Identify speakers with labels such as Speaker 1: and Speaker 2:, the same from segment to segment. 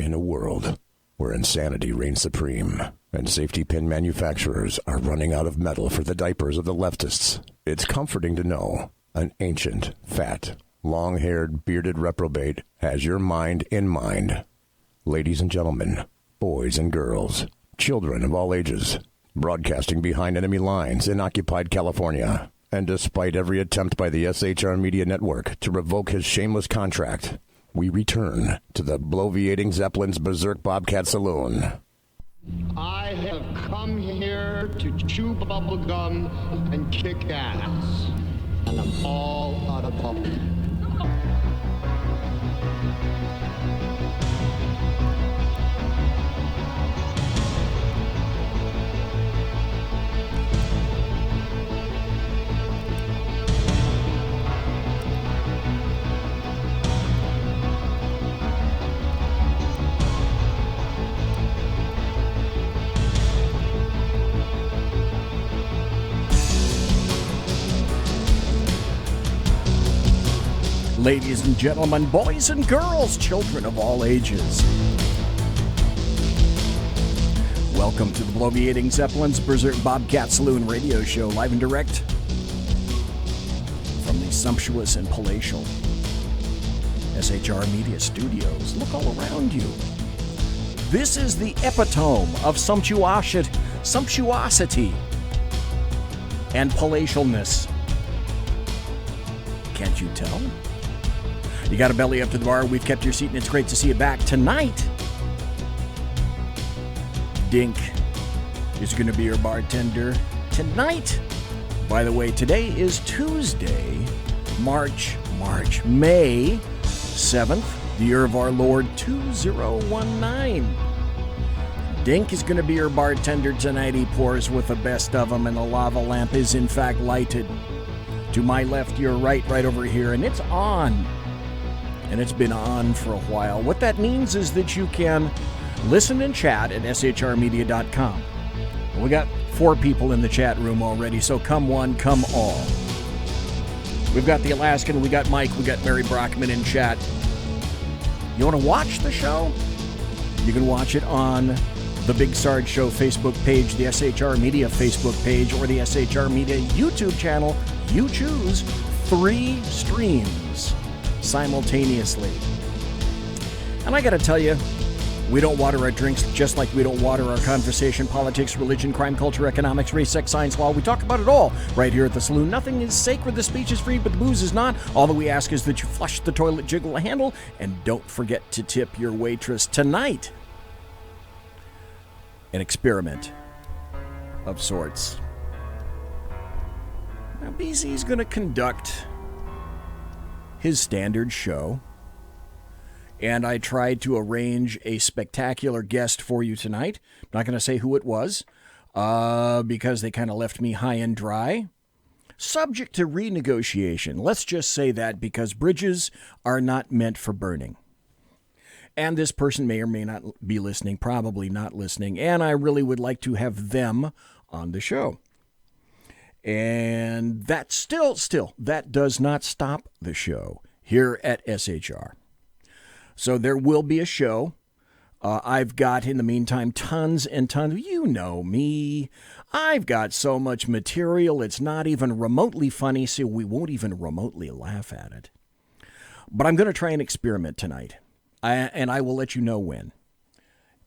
Speaker 1: In a world where insanity reigns supreme and safety pin manufacturers are running out of metal for the diapers of the leftists, it's comforting to know an ancient, fat, long-haired, bearded reprobate has your mind in mind. Ladies and gentlemen, boys and girls, children of all ages, broadcasting behind enemy lines in occupied California, and despite every attempt by the SHR Media Network to revoke his shameless contract, we return to the bloviating Zeppelin's Berserk Bobcat Saloon.
Speaker 2: I have come here to chew bubblegum and kick ass, and I'm all out of bubblegum.
Speaker 3: Ladies and gentlemen, boys and girls, children of all ages, welcome to the bloviating Zeppelin's Berserk Bobcat Saloon radio show, live and direct from the sumptuous and palatial SHR Media Studios. Look all around you. This is the epitome of sumptuosity and palatialness. Can't you tell? You got a belly up to the bar. We've kept your seat, and it's great to see you back. Tonight, Dink is going to be your bartender. Tonight, by the way, today is Tuesday, May 7th, the year of our Lord 2019. Dink is going to be your bartender tonight. He pours with the best of them, and the lava lamp is in fact lighted. To my left, your right over here, and it's on. And it's been on for a while. What that means is that you can listen and chat at shrmedia.com. We got 4 people in the chat room already, so come one, come all. We've got the Alaskan, we got Mike, we got Mary Brockman in chat. You want to watch the show? You can watch it on the Big Sarge Show Facebook page, the SHR Media Facebook page, or the SHR Media YouTube channel. You choose 3 streams simultaneously. And I gotta tell you, we don't water our drinks just like we don't water our conversation, politics, religion, crime, culture, economics, race, sex, science, law. We talk about it all right here at the Saloon. Nothing is sacred. The speech is free, but the booze is not. All that we ask is that you flush the toilet, jiggle the handle, and don't forget to tip your waitress. Tonight, an experiment of sorts. Now, BZ's going to conduct his standard show, and I tried to arrange a spectacular guest for you tonight. I'm not going to say who it was, because they kind of left me high and dry. Subject to renegotiation. Let's just say that, because bridges are not meant for burning. And this person may or may not be listening, probably not listening, and I really would like to have them on the show. And that still, that does not stop the show here at SHR. So there will be a show. I've got, in the meantime, tons and tons. You know me. I've got so much material, it's not even remotely funny, so we won't even remotely laugh at it. But I'm going to try an experiment tonight, and I will let you know when.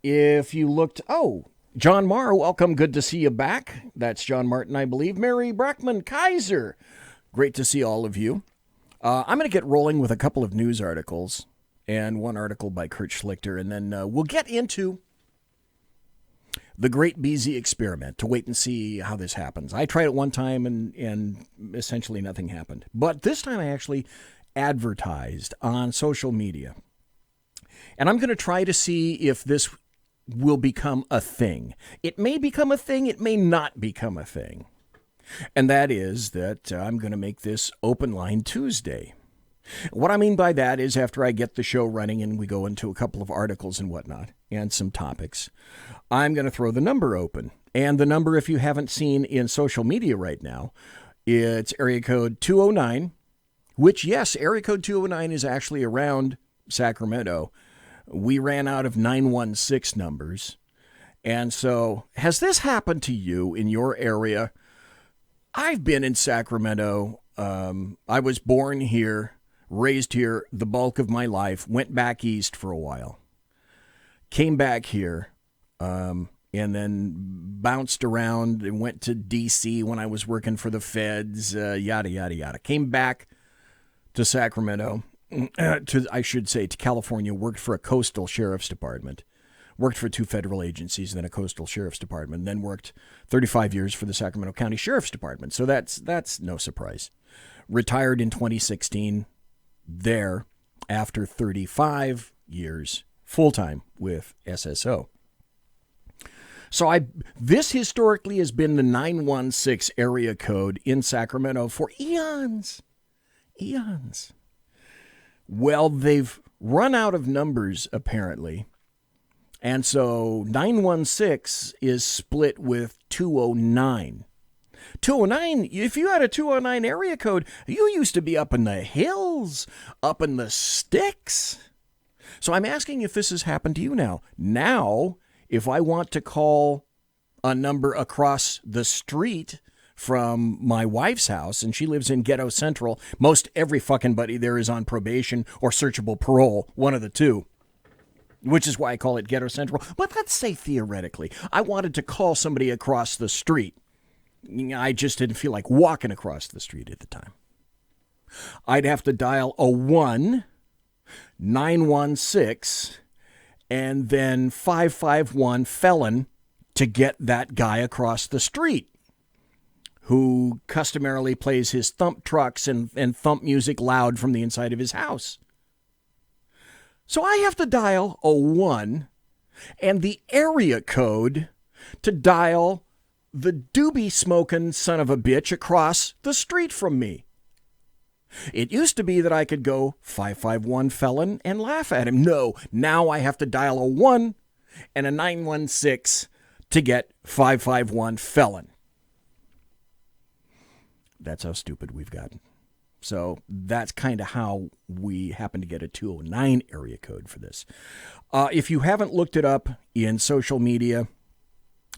Speaker 3: If you looked... John Marr, welcome. Good to see you back. That's John Martin, I believe. Mary Brockman Kaiser. Great to see all of you. I'm going to get rolling with a couple of news articles and one article by Kurt Schlichter, and then we'll get into the great BZ experiment to wait and see how this happens. I tried it one time, and essentially nothing happened. But this time I actually advertised on social media. And I'm going to try to see if this will become a thing. It may become a thing, it may not become a thing. And that is that I'm going to make this Open Line Tuesday. What I mean by that is, after I get the show running and we go into a couple of articles and whatnot and some topics, I'm going to throw the number open. And the number, if you haven't seen in social media right now, it's area code 209, which, yes, area code 209 is actually around Sacramento. we ran out of 916 numbers. And so, has this happened to you in your area? I've been in Sacramento. I was born here, raised here the bulk of my life, went back east for a while, came back here, and then bounced around and went to D.C. when I was working for the feds, yada, yada, yada. Came back to Sacramento, to California, worked for a coastal sheriff's department. Worked for 2 federal agencies, then a coastal sheriff's department, then worked 35 years for the Sacramento County Sheriff's Department. So that's no surprise. Retired in 2016 there after 35 years full-time with SSO. So this historically has been the 916 area code in Sacramento for eons. Eons. Well, they've run out of numbers, apparently. And so 916 is split with 209. 209, if you had a 209 area code, you used to be up in the hills, up in the sticks. So I'm asking if this has happened to you now. Now, if I want to call a number across the street from my wife's house, and she lives in Ghetto Central, most every fucking buddy there is on probation or searchable parole, one of the two. Which is why I call it Ghetto Central. But let's say theoretically, I wanted to call somebody across the street. I just didn't feel like walking across the street at the time. I'd have to dial a 1-916 and then 551 felon to get that guy across the street, who customarily plays his thump trucks and thump music loud from the inside of his house. So I have to dial a 1 and the area code to dial the doobie-smoking son of a bitch across the street from me. It used to be that I could go 551 felon and laugh at him. No, now I have to dial a 1 and a 916 to get 551 felon. That's how stupid we've gotten. So that's kind of how we happen to get a 209 area code for this. If you haven't looked it up in social media,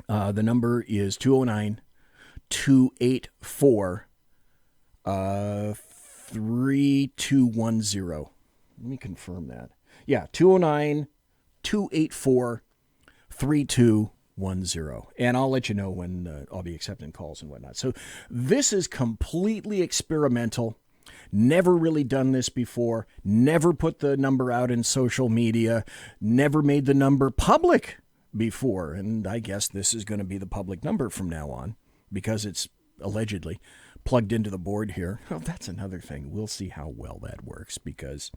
Speaker 3: the number is 209-284-3210. Let me confirm that. Yeah, 209-284-3210. And I'll let you know when I'll be accepting calls and whatnot. So this is completely experimental. Never really done this before, never put the number out in social media, never made the number public before. And I guess this is going to be the public number from now on because it's allegedly plugged into the board here. Oh, that's another thing. We'll see how well that works, because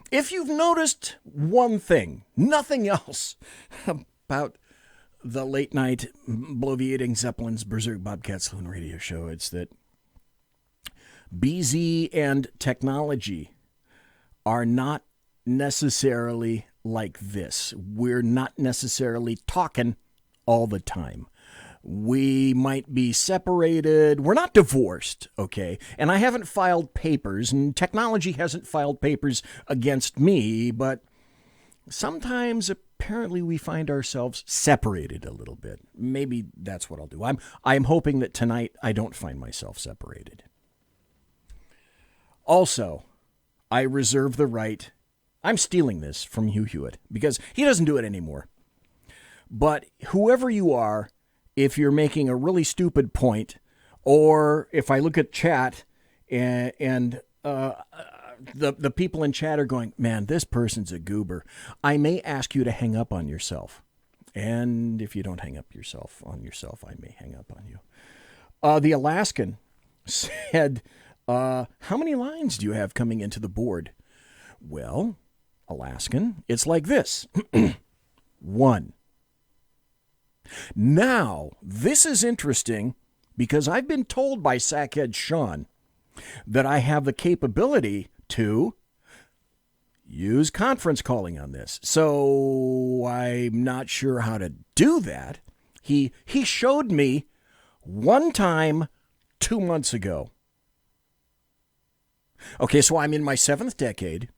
Speaker 3: if you've noticed one thing, nothing else about the late night bloviating Zeppelin's Berserk, Bobcat, Saloon radio show, it's that BZ and technology are not necessarily like this. We're not necessarily talking all the time. We might be separated. We're not divorced, okay? And I haven't filed papers, and technology hasn't filed papers against me, but sometimes apparently we find ourselves separated a little bit. Maybe that's what I'll do. I'm hoping that tonight I don't find myself separated. Also, I reserve the right, I'm stealing this from Hugh Hewitt because he doesn't do it anymore. But whoever you are, if you're making a really stupid point, or if I look at chat and the people in chat are going, man, this person's a goober, I may ask you to hang up on yourself. And if you don't hang up on yourself, I may hang up on you. The Alaskan said, how many lines do you have coming into the board? Well, Alaskan, it's like this. 1. Now, this is interesting because I've been told by Sackhead Sean that I have the capability to use conference calling on this. So I'm not sure how to do that. He showed me one time 2 months ago. Okay, so I'm in my 7th decade,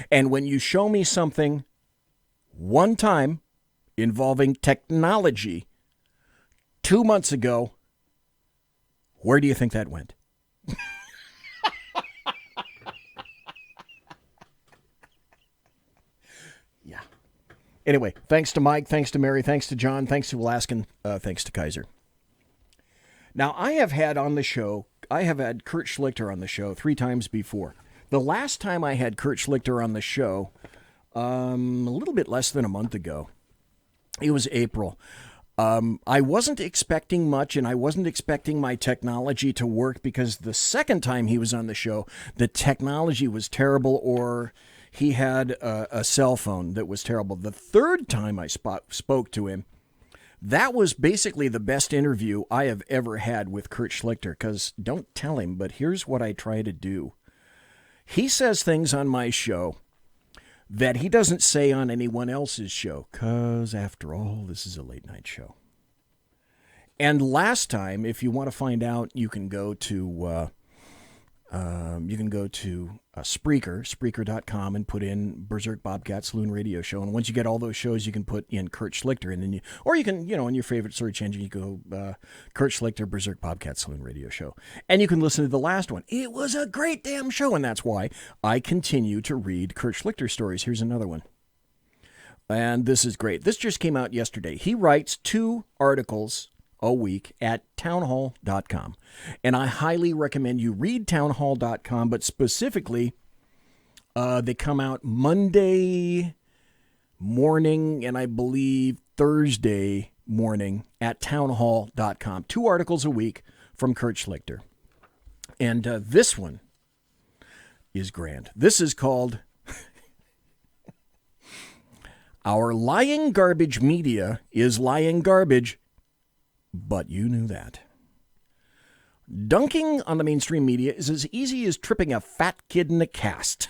Speaker 3: and when you show me something one time involving technology 2 months ago. Where do you think that went? Yeah. Anyway, thanks to Mike, thanks to Mary, thanks to John, thanks to Alaskan, thanks to Kaiser. Now, I have had Kurt Schlichter on the show 3 times before. The last time I had Kurt Schlichter on the show, a little bit less than a month ago, it was April. I wasn't expecting much, and I wasn't expecting my technology to work because the second time he was on the show, the technology was terrible, or he had a cell phone that was terrible. The third time I spoke to him, that was basically the best interview I have ever had with Kurt Schlichter, because don't tell him, but here's what I try to do. He says things on my show that he doesn't say on anyone else's show, because after all, this is a late night show. And last time, if you want to find out, you can go to Spreaker, Spreaker.com, and put in Berserk, Bobcat, Saloon Radio Show. And once you get all those shows, you can put in Kurt Schlichter, and then or you can, in your favorite search engine, you go Kurt Schlichter, Berserk, Bobcat, Saloon Radio Show, and you can listen to the last one. It was a great damn show, and that's why I continue to read Kurt Schlichter stories. Here's another one, and this is great. This just came out yesterday. He writes 2 articles a week at townhall.com. And I highly recommend you read townhall.com, but specifically, they come out Monday morning and I believe Thursday morning at townhall.com. 2 articles a week from Kurt Schlichter. And this one is grand. This is called Our Lying Garbage Media is Lying Garbage, but you knew that. Dunking on the mainstream media is as easy as tripping a fat kid in a cast.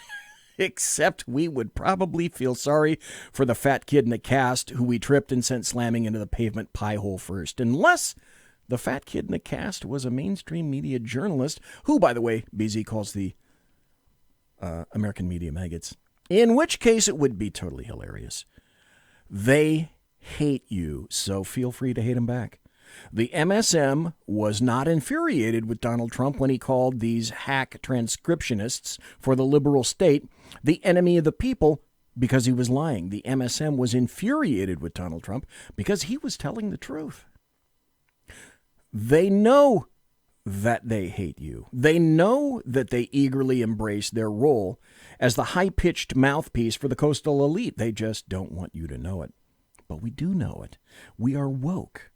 Speaker 3: Except we would probably feel sorry for the fat kid in a cast who we tripped and sent slamming into the pavement pie hole first. Unless the fat kid in the cast was a mainstream media journalist, who, by the way, BZ calls the American media maggots. In which case it would be totally hilarious. They hate you, so feel free to hate them back. The MSM was not infuriated with Donald Trump when he called these hack transcriptionists for the liberal state the enemy of the people because he was lying. The MSM was infuriated with Donald Trump because he was telling the truth. They know that they hate you. They know that they eagerly embrace their role as the high-pitched mouthpiece for the coastal elite. They just don't want you to know it. But we do know it. We are woke.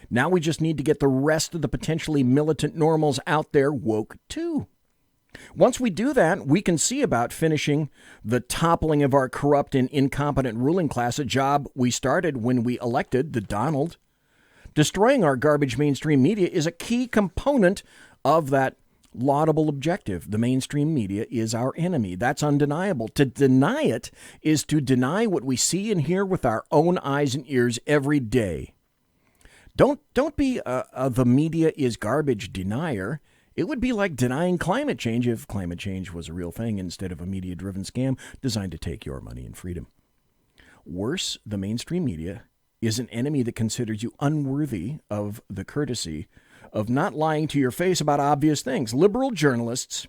Speaker 3: Now we just need to get the rest of the potentially militant normals out there woke too. Once we do that, we can see about finishing the toppling of our corrupt and incompetent ruling class, a job we started when we elected the Donald. Destroying our garbage mainstream media is a key component of that laudable objective. The mainstream media is our enemy. That's undeniable. To deny it is to deny what we see and hear with our own eyes and ears every day. Don't be the media is garbage denier. It would be like denying climate change if climate change was a real thing instead of a media-driven scam designed to take your money and freedom. Worse, the mainstream media is an enemy that considers you unworthy of the courtesy of not lying to your face about obvious things. Liberal journalists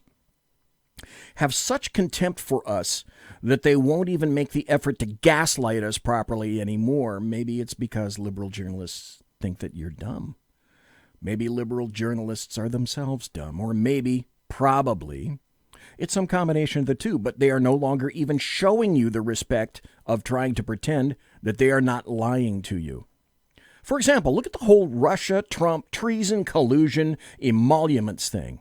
Speaker 3: have such contempt for us that they won't even make the effort to gaslight us properly anymore. Maybe it's because liberal journalists think that you're dumb. Maybe liberal journalists are themselves dumb, or maybe, probably, it's some combination of the two, but they are no longer even showing you the respect of trying to pretend that they are not lying to you. For example, look at the whole Russia, Trump, treason, collusion, emoluments thing.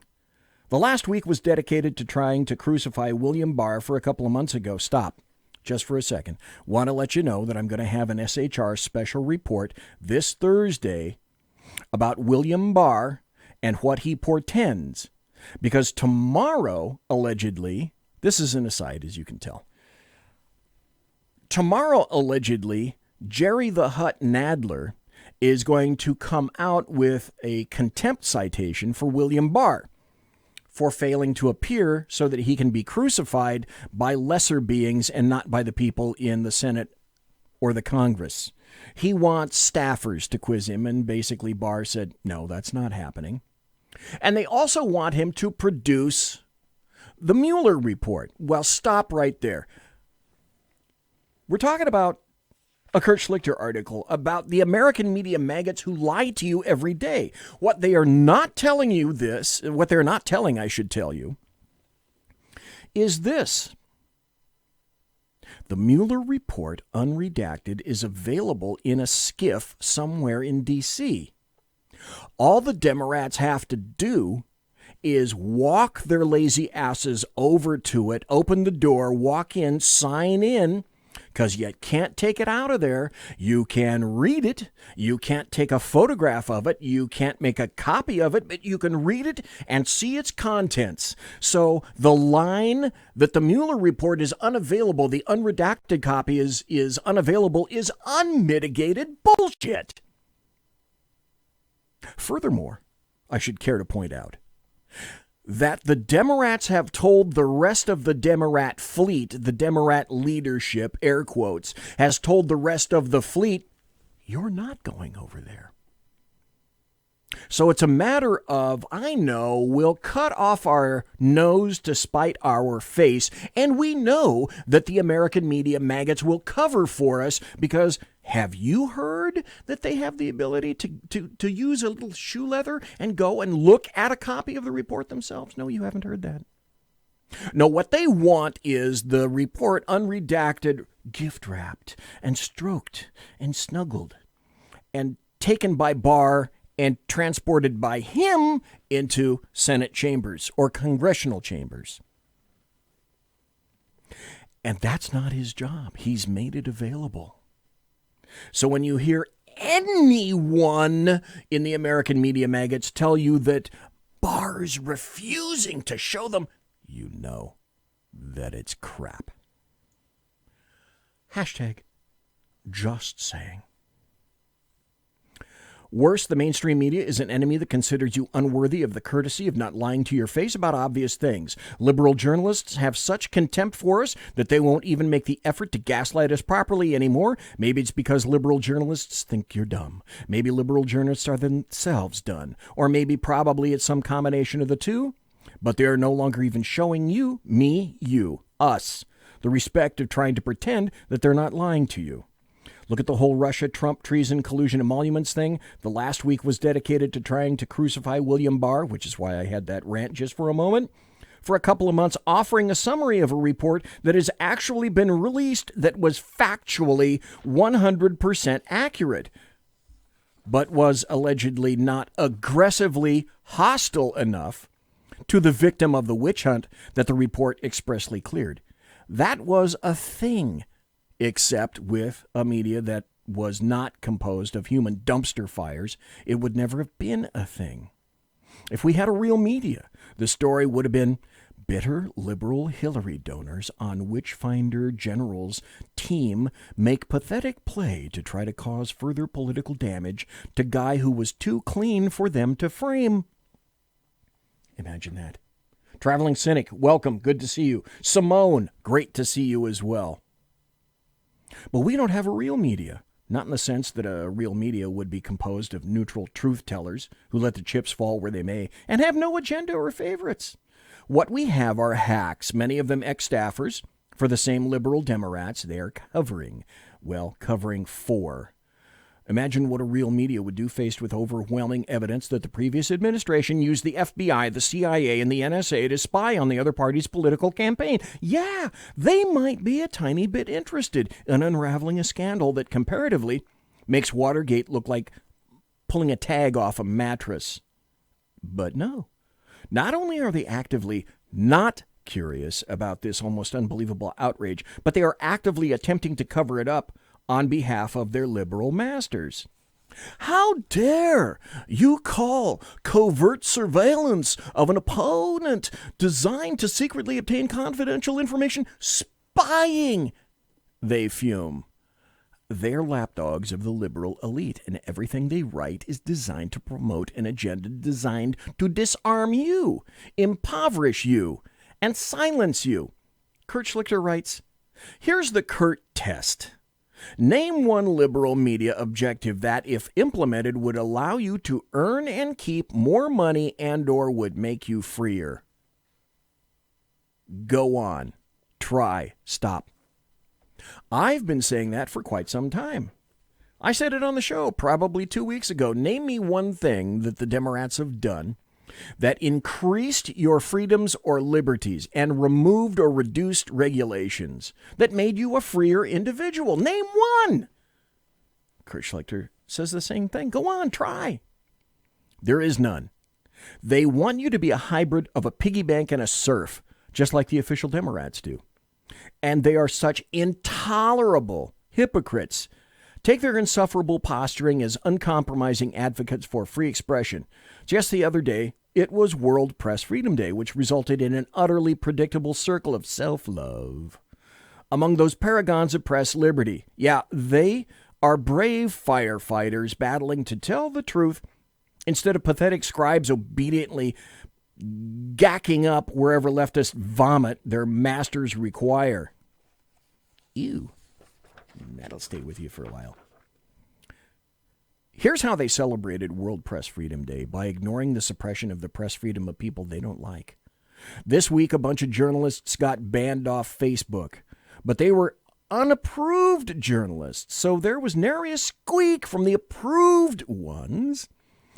Speaker 3: The last week was dedicated to trying to crucify William Barr for a couple of months ago. Stop. Just for a second. Want to let you know that I'm going to have an SHR special report this Thursday about William Barr and what he portends. Because tomorrow, allegedly, this is an aside, as you can tell. Tomorrow, allegedly, Jerry the Hutt Nadler is going to come out with a contempt citation for William Barr for failing to appear so that he can be crucified by lesser beings and not by the people in the Senate or the Congress. He wants staffers to quiz him, and basically Barr said, no, that's not happening. And they also want him to produce the Mueller report. Well, stop right there. We're talking about a Kurt Schlichter article about the American media maggots who lie to you every day. What they are not telling you what they're not telling, I should tell you, is this. The Mueller report, unredacted, is available in a SCIF somewhere in D.C. All the Democrats have to do is walk their lazy asses over to it, open the door, walk in, sign in, because you can't take it out of there. You can read it. You can't take a photograph of it. You can't make a copy of it, but you can read it and see its contents. So the line that the Mueller report is unavailable, the unredacted copy is unavailable, is unmitigated bullshit. Furthermore, I should care to point out that the Democrats have told the rest of the Democrat fleet, the Democrat leadership, air quotes, has told the rest of the fleet, you're not going over there. So it's a matter of, I know, we'll cut off our nose to spite our face, and we know that the American media maggots will cover for us because have you heard that they have the ability to use a little shoe leather and go and look at a copy of the report themselves? No, you haven't heard that. No, what they want is the report unredacted, gift-wrapped, and stroked, and snuggled, and taken by Barr and transported by him into Senate chambers or congressional chambers. And that's not his job. He's made it available. So when you hear anyone in the American media maggots tell you that Barr's refusing to show them, you know that it's crap. Hashtag just saying. Worse, the mainstream media is an enemy that considers you unworthy of the courtesy of not lying to your face about obvious things. Liberal journalists have such contempt for us that they won't even make the effort to gaslight us properly anymore. Maybe it's because liberal journalists think you're dumb. Maybe liberal journalists are themselves done. Or maybe probably it's some combination of the two. But they are no longer even showing you, me, you, us, the respect of trying to pretend that they're not lying to you. Look at the whole Russia, Trump, treason, collusion, emoluments thing. The last week was dedicated to trying to crucify William Barr, which is why I had that rant just for a moment, for a couple of months, offering a summary of a report that has actually been released that was factually 100% accurate, but was allegedly not aggressively hostile enough to the victim of the witch hunt that the report expressly cleared. That was a thing. Except with a media that was not composed of human dumpster fires, it would never have been a thing. If we had a real media, the story would have been bitter liberal Hillary donors on Witchfinder General's team make pathetic play to try to cause further political damage to guy who was too clean for them to frame. Imagine that. Traveling Cynic, welcome. Good to see you. Simone, great to see you as well. But we don't have a real media, not in the sense that a real media would be composed of neutral truth tellers who let the chips fall where they may and have no agenda or favorites. What we have are hacks, many of them ex-staffers for the same liberal Democrats they are covering for. Imagine what a real media would do faced with overwhelming evidence that the previous administration used the FBI, the CIA, and the NSA to spy on the other party's political campaign. Yeah, they might be a tiny bit interested in unraveling a scandal that comparatively makes Watergate look like pulling a tag off a mattress. But no, not only are they actively not curious about this almost unbelievable outrage, but they are actively attempting to cover it up on behalf of their liberal masters. How dare you call covert surveillance of an opponent designed to secretly obtain confidential information spying? They fume. They're lapdogs of the liberal elite, and everything they write is designed to promote an agenda designed to disarm you, impoverish you, and silence you. Kurt Schlichter writes, here's the Kurt test. Name one liberal media objective that, if implemented, would allow you to earn and keep more money and/or would make you freer. Go on. Try. Stop. I've been saying that for quite some time. I said it on the show probably 2 weeks ago. Name me one thing that the Democrats have done that increased your freedoms or liberties and removed or reduced regulations that made you a freer individual. Name one. Kurt Schlichter says the same thing. Go on, try. There is none. They want you to be a hybrid of a piggy bank and a serf, just like the official Democrats do. And they are such intolerable hypocrites. Take their insufferable posturing as uncompromising advocates for free expression. Just the other day, it was World Press Freedom Day, which resulted in an utterly predictable circle of self-love. Among those paragons of press liberty, yeah, they are brave firefighters battling to tell the truth instead of pathetic scribes obediently gacking up wherever leftists vomit their masters require. Ew. That'll stay with you for a while. Here's how they celebrated World Press Freedom Day, by ignoring the suppression of the press freedom of people they don't like. This week, a bunch of journalists got banned off Facebook, but they were unapproved journalists, so there was nary a squeak from the approved ones.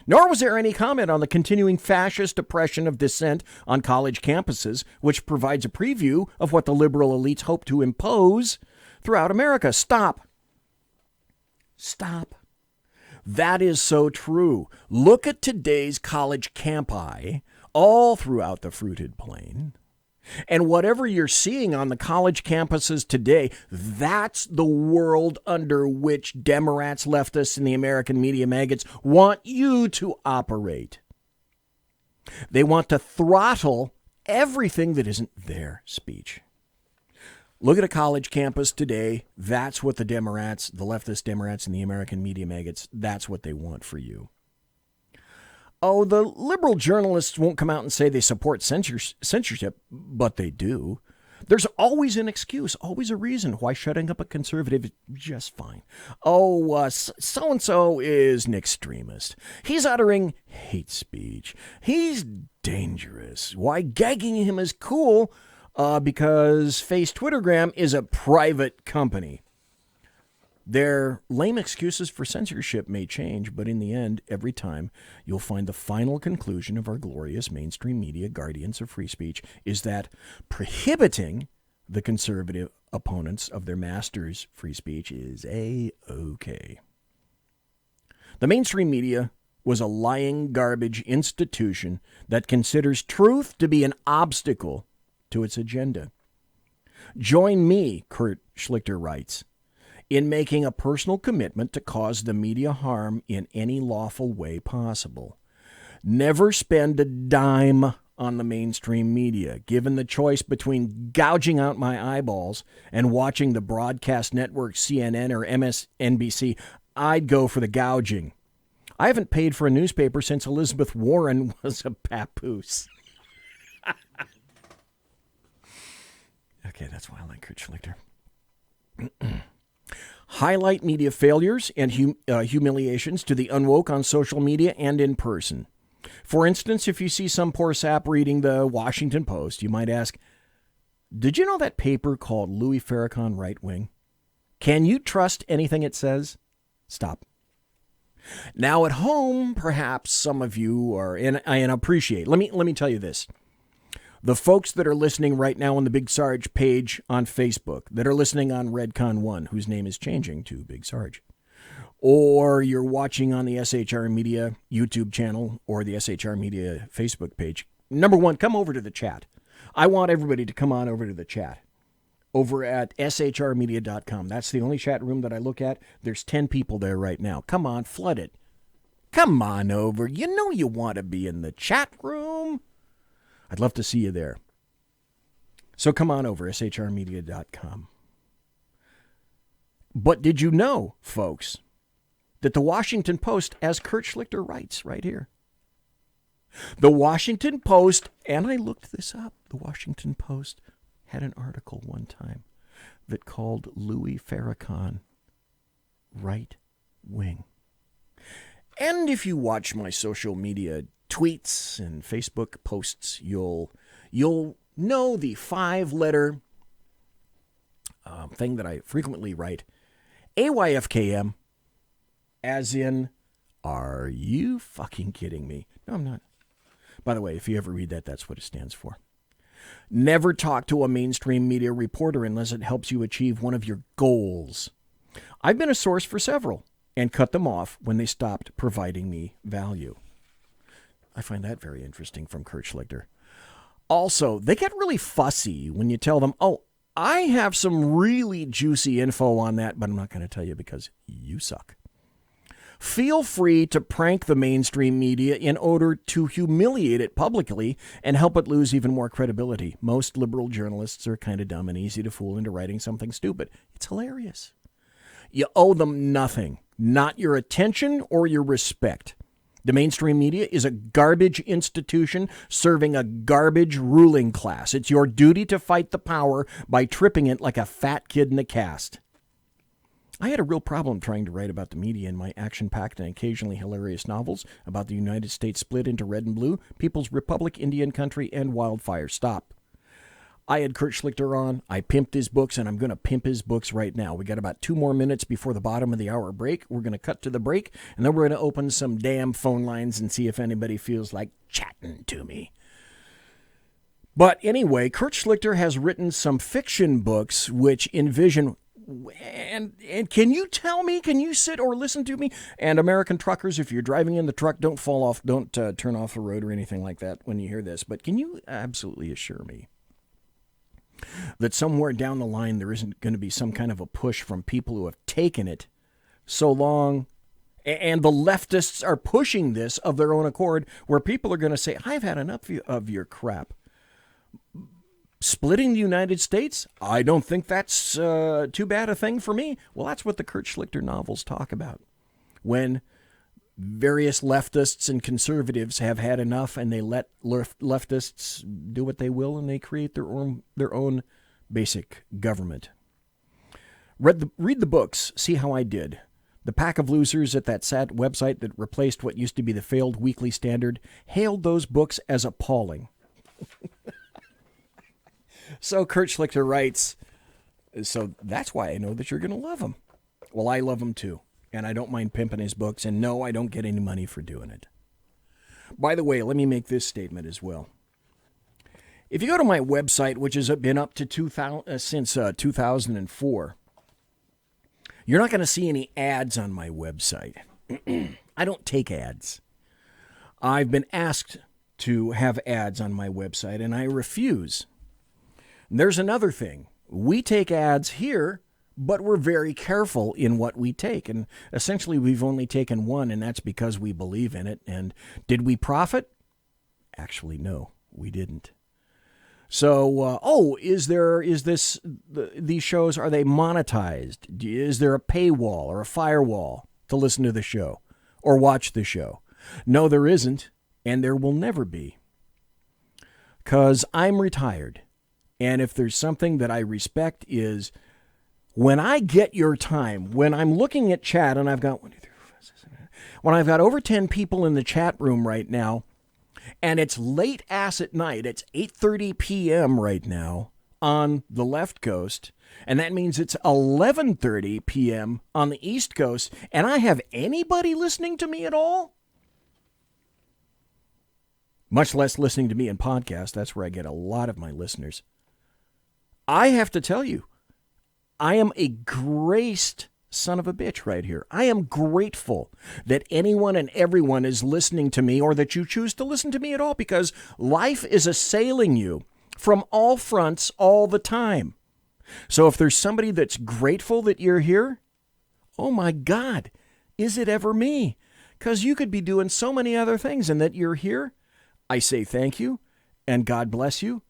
Speaker 3: Nor was there any comment on the continuing fascist oppression of dissent on college campuses, which provides a preview of what the liberal elites hope to impose throughout America. Stop. Stop. That is so true. Look at today's college campi all throughout the fruited plain. And whatever you're seeing on the college campuses today, that's the world under which Democrats, leftists, and the American media maggots want you to operate. They want to throttle everything that isn't their speech. Look at a college campus today. That's what the Democrats, the leftist Democrats, and the American media maggots, that's what they want for you. Oh, the liberal journalists won't come out and say they support censorship, but they do. There's always an excuse, always a reason why shutting up a conservative is just fine. Oh, so-and-so is an extremist. He's uttering hate speech. He's dangerous. Why, gagging him is cool because Face Twittergram is a private company. Their lame excuses for censorship may change, but in the end, every time, you'll find the final conclusion of our glorious mainstream media guardians of free speech is that prohibiting the conservative opponents of their masters' free speech is A-OK. The mainstream media was a lying garbage institution that considers truth to be an obstacle to its agenda. Join me, Kurt Schlichter writes, in making a personal commitment to cause the media harm in any lawful way possible. Never spend a dime on the mainstream media. Given the choice between gouging out my eyeballs and watching the broadcast network CNN or MSNBC, I'd go for the gouging. I haven't paid for a newspaper since Elizabeth Warren was a papoose. Okay, that's why I like Kurt Schlichter. Highlight media failures and humiliations to the unwoke on social media and in person. For instance, if you see some poor sap reading the Washington Post, you might ask, did you know that paper called Louis Farrakhan Right Wing? Can you trust anything it says? Stop. Now at home, perhaps some of you are, and I appreciate, let me tell you this. The folks that are listening right now on the Big Sarge page on Facebook, that are listening on Redcon 1, whose name is changing to Big Sarge, or you're watching on the SHR Media YouTube channel or the SHR Media Facebook page, number one, come over to the chat. I want everybody to come on over to the chat over at shrmedia.com. That's the only chat room that I look at. There's 10 people there right now. Come on, flood it. Come on over. You know you want to be in the chat room. I'd love to see you there. So come on over, shrmedia.com. But did you know, folks, that the Washington Post, as Kurt Schlichter writes right here, the Washington Post, and I looked this up, the Washington Post had an article one time that called Louis Farrakhan right wing. And if you watch my social media tweets and Facebook posts, you'll know the 5-letter thing that I frequently write, AYFKM, as in, are you fucking kidding me? No, I'm not. By the way, if you ever read that, that's what it stands for. Never talk to a mainstream media reporter unless it helps you achieve one of your goals. I've been a source for several and cut them off when they stopped providing me value. I find that very interesting from Kurt Schlichter. Also, they get really fussy when you tell them, oh, I have some really juicy info on that, but I'm not going to tell you because you suck. Feel free to prank the mainstream media in order to humiliate it publicly and help it lose even more credibility. Most liberal journalists are kind of dumb and easy to fool into writing something stupid. It's hilarious. You owe them nothing, not your attention or your respect. The mainstream media is a garbage institution serving a garbage ruling class. It's your duty to fight the power by tripping it like a fat kid in a cast. I had a real problem trying to write about the media in my action-packed and occasionally hilarious novels about the United States split into red and blue, People's Republic, Indian Country, and Wildfire. Stop. I had Kurt Schlichter on. I pimped his books, and I'm going to pimp his books right now. We got about 2 more minutes before the bottom of the hour break. We're going to cut to the break, and then we're going to open some damn phone lines and see if anybody feels like chatting to me. But anyway, Kurt Schlichter has written some fiction books which envision... And can you tell me, can you sit or listen to me? And American truckers, if you're driving in the truck, don't fall off, don't turn off the road or anything like that when you hear this. But can you absolutely assure me that somewhere down the line there isn't going to be some kind of a push from people who have taken it so long, and the leftists are pushing this of their own accord, where people are going to say, I've had enough of your crap. Splitting the United States? I don't think that's too bad a thing for me. Well, that's what the Kurt Schlichter novels talk about. When various leftists and conservatives have had enough and they let leftists do what they will and they create their own basic government. Read the books. See how I did. The pack of losers at that sad website that replaced what used to be the failed Weekly Standard hailed those books as appalling. So Kurt Schlichter writes, so that's why I know that you're going to love him. Well, I love him too, and I don't mind pimping his books, and no, I don't get any money for doing it. By the way, let me make this statement as well. If you go to my website, which has been up to since 2004, you're not going to see any ads on my website. I don't take ads. I've been asked to have ads on my website, and I refuse. There's another thing. We take ads here, but we're very careful in what we take. And essentially, we've only taken one, and that's because we believe in it. And did we profit? Actually, no, we didn't. So, these shows, are they monetized? Is there a paywall or a firewall to listen to the show or watch the show? No, there isn't, and there will never be. Because I'm retired. And if there's something that I respect is when I get your time, when I'm looking at chat and I've got when I've got over 10 people in the chat room right now, and it's late ass at night, it's 8:30 p.m. right now on the left coast, and that means it's 11:30 p.m. on the east coast, and I have anybody listening to me at all? Much less listening to me in podcasts. That's where I get a lot of my listeners. I have to tell you, I am a graced son of a bitch right here. I am grateful that anyone and everyone is listening to me, or that you choose to listen to me at all, because life is assailing you from all fronts all the time. So if there's somebody that's grateful that you're here, oh my God, is it ever me? Because you could be doing so many other things, and that you're here, I say thank you, and God bless you.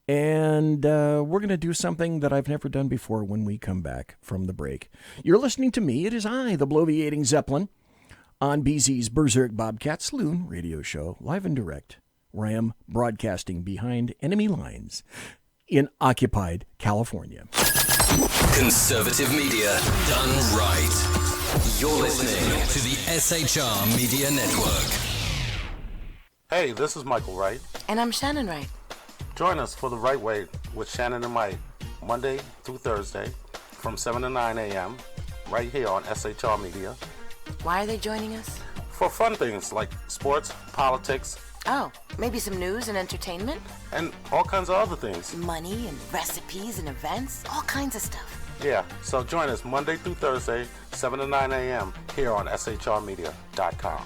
Speaker 3: And we're going to do something that I've never done before when we come back from the break. You're listening to me. It is I, the Bloviating Zeppelin, on BZ's Berserk Bobcat Saloon radio show, live and direct, where I am broadcasting behind enemy lines in occupied California.
Speaker 4: Conservative media done right. You're listening to the SHR Media Network.
Speaker 5: Hey, this is Michael Wright.
Speaker 6: And I'm Shannon Wright.
Speaker 5: Join us for The Right Way with Shannon and Mike, Monday through Thursday from 7 to 9 a.m. right here on SHR Media.
Speaker 6: Why are they joining us?
Speaker 5: For fun things like sports, politics.
Speaker 6: Oh, maybe some news and entertainment?
Speaker 5: And all kinds of other things.
Speaker 6: Money and recipes and events, all kinds of stuff.
Speaker 5: Yeah, so join us Monday through Thursday, 7 to 9 a.m. here on shrmedia.com.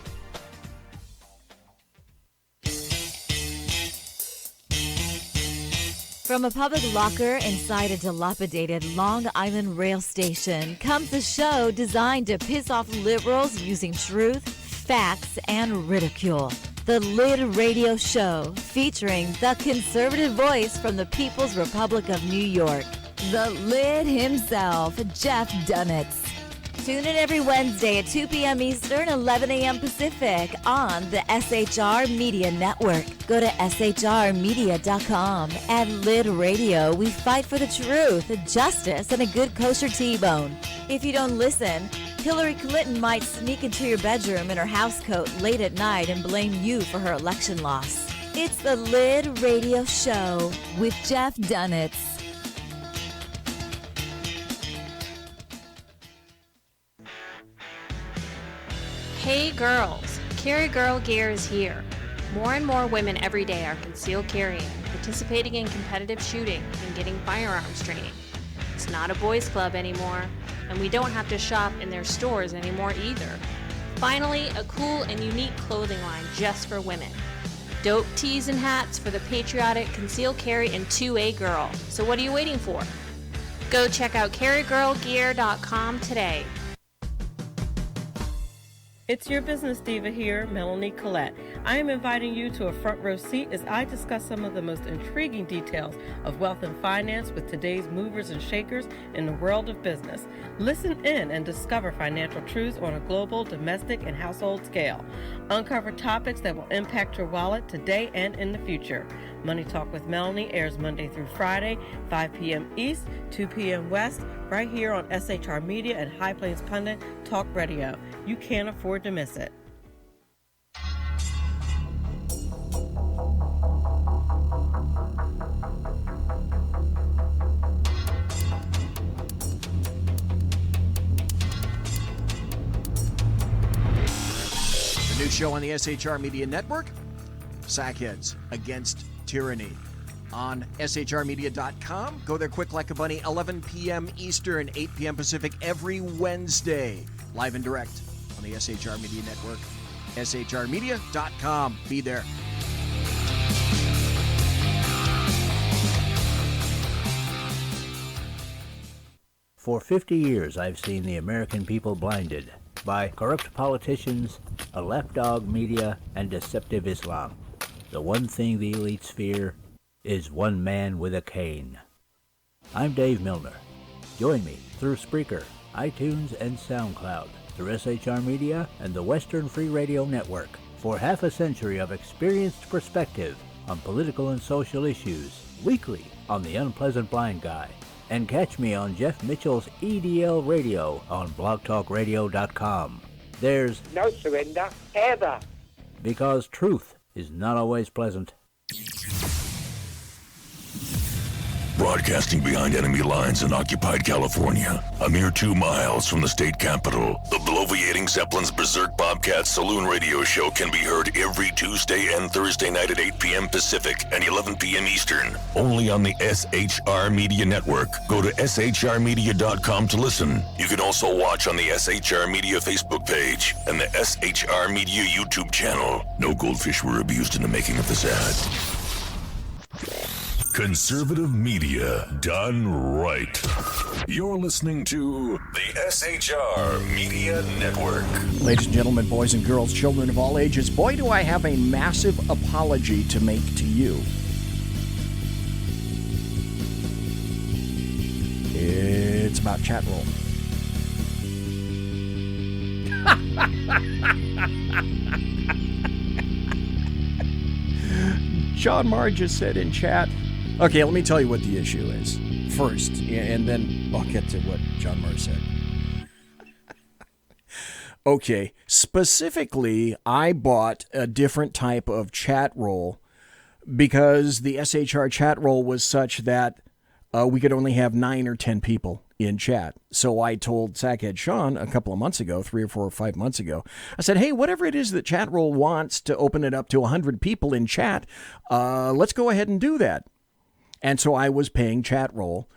Speaker 7: From a public locker inside a dilapidated Long Island rail station comes a show designed to piss off liberals using truth, facts, and ridicule. The Lid Radio Show, featuring the conservative voice from the People's Republic of New York, the Lid himself, Jeff Dunitz. Tune in every Wednesday at 2 p.m. Eastern, 11 a.m. Pacific on the SHR Media Network. Go to shrmedia.com. At Lid Radio, we fight for the truth, justice, and a good kosher T-bone. If you don't listen, Hillary Clinton might sneak into your bedroom in her housecoat late at night and blame you for her election loss. It's the Lid Radio Show with Jeff Dunitz.
Speaker 8: Hey girls, Carry Girl Gear is here. More and more women every day are concealed carrying, participating in competitive shooting, and getting firearms training. It's not a boys' club anymore, and we don't have to shop in their stores anymore either. Finally, a cool and unique clothing line just for women. Dope tees and hats for the patriotic concealed carry and 2A girl. So what are you waiting for? Go check out carrygirlgear.com today.
Speaker 9: It's your business diva here, Melanie Collette. I am inviting you to a front row seat as I discuss some of the most intriguing details of wealth and finance with today's movers and shakers in the world of business. Listen in and discover financial truths on a global, domestic, and household scale. Uncover topics that will impact your wallet today and in the future. Money Talk with Melanie airs Monday through Friday, 5 p.m. East, 2 p.m. West, right here on SHR Media and High Plains Pundit Talk Radio. You can't afford to miss it.
Speaker 3: The new show on the SHR Media Network, Sackheads Against Tyranny. On shrmedia.com. Go there quick like a bunny, 11 p.m. Eastern, 8 p.m. Pacific, every Wednesday. Live and direct on the SHR Media Network. shrmedia.com. Be there.
Speaker 10: For 50 years, I've seen the American people blinded by corrupt politicians, a lapdog media, and deceptive Islam. The one thing the elites fear is one man with a cane. I'm Dave Milner. Join me through Spreaker, iTunes, and SoundCloud, through SHR Media and the Western Free Radio Network, for half a century of experienced perspective on political and social issues, weekly on The Unpleasant Blind Guy. And catch me on Jeff Mitchell's EDL Radio on blogtalkradio.com. There's
Speaker 11: no surrender, ever.
Speaker 10: Because truth is not always pleasant.
Speaker 12: Broadcasting behind enemy lines in occupied California, a mere 2 miles from the state capital, the bloviating Zeppelin's Berserk Bobcat Saloon radio show can be heard every Tuesday and Thursday night at 8 p.m. Pacific and 11 p.m. Eastern, only on the SHR Media Network. Go to shrmedia.com to listen. You can also watch on the SHR Media Facebook page and the SHR Media YouTube channel. No goldfish were abused in the making of this ad. Conservative media done right. You're listening to the SHR Media Network.
Speaker 3: Ladies and gentlemen, boys and girls, children of all ages, boy, do I have a massive apology to make to you. It's about chat roll. John Marr just said in chat. Okay, let me tell you what the issue is first, and then I'll get to what John Marr said. Okay, specifically, I bought a different type of chat roll because the SHR chat roll was such that we could only have 9 or 10 people in chat. So I told Sackhead Sean a couple of months ago, 3 or 4 or 5 months ago, I said, hey, whatever it is that chat roll wants to open it up to 100 people in chat, let's go ahead and do that. And so I was paying chat roll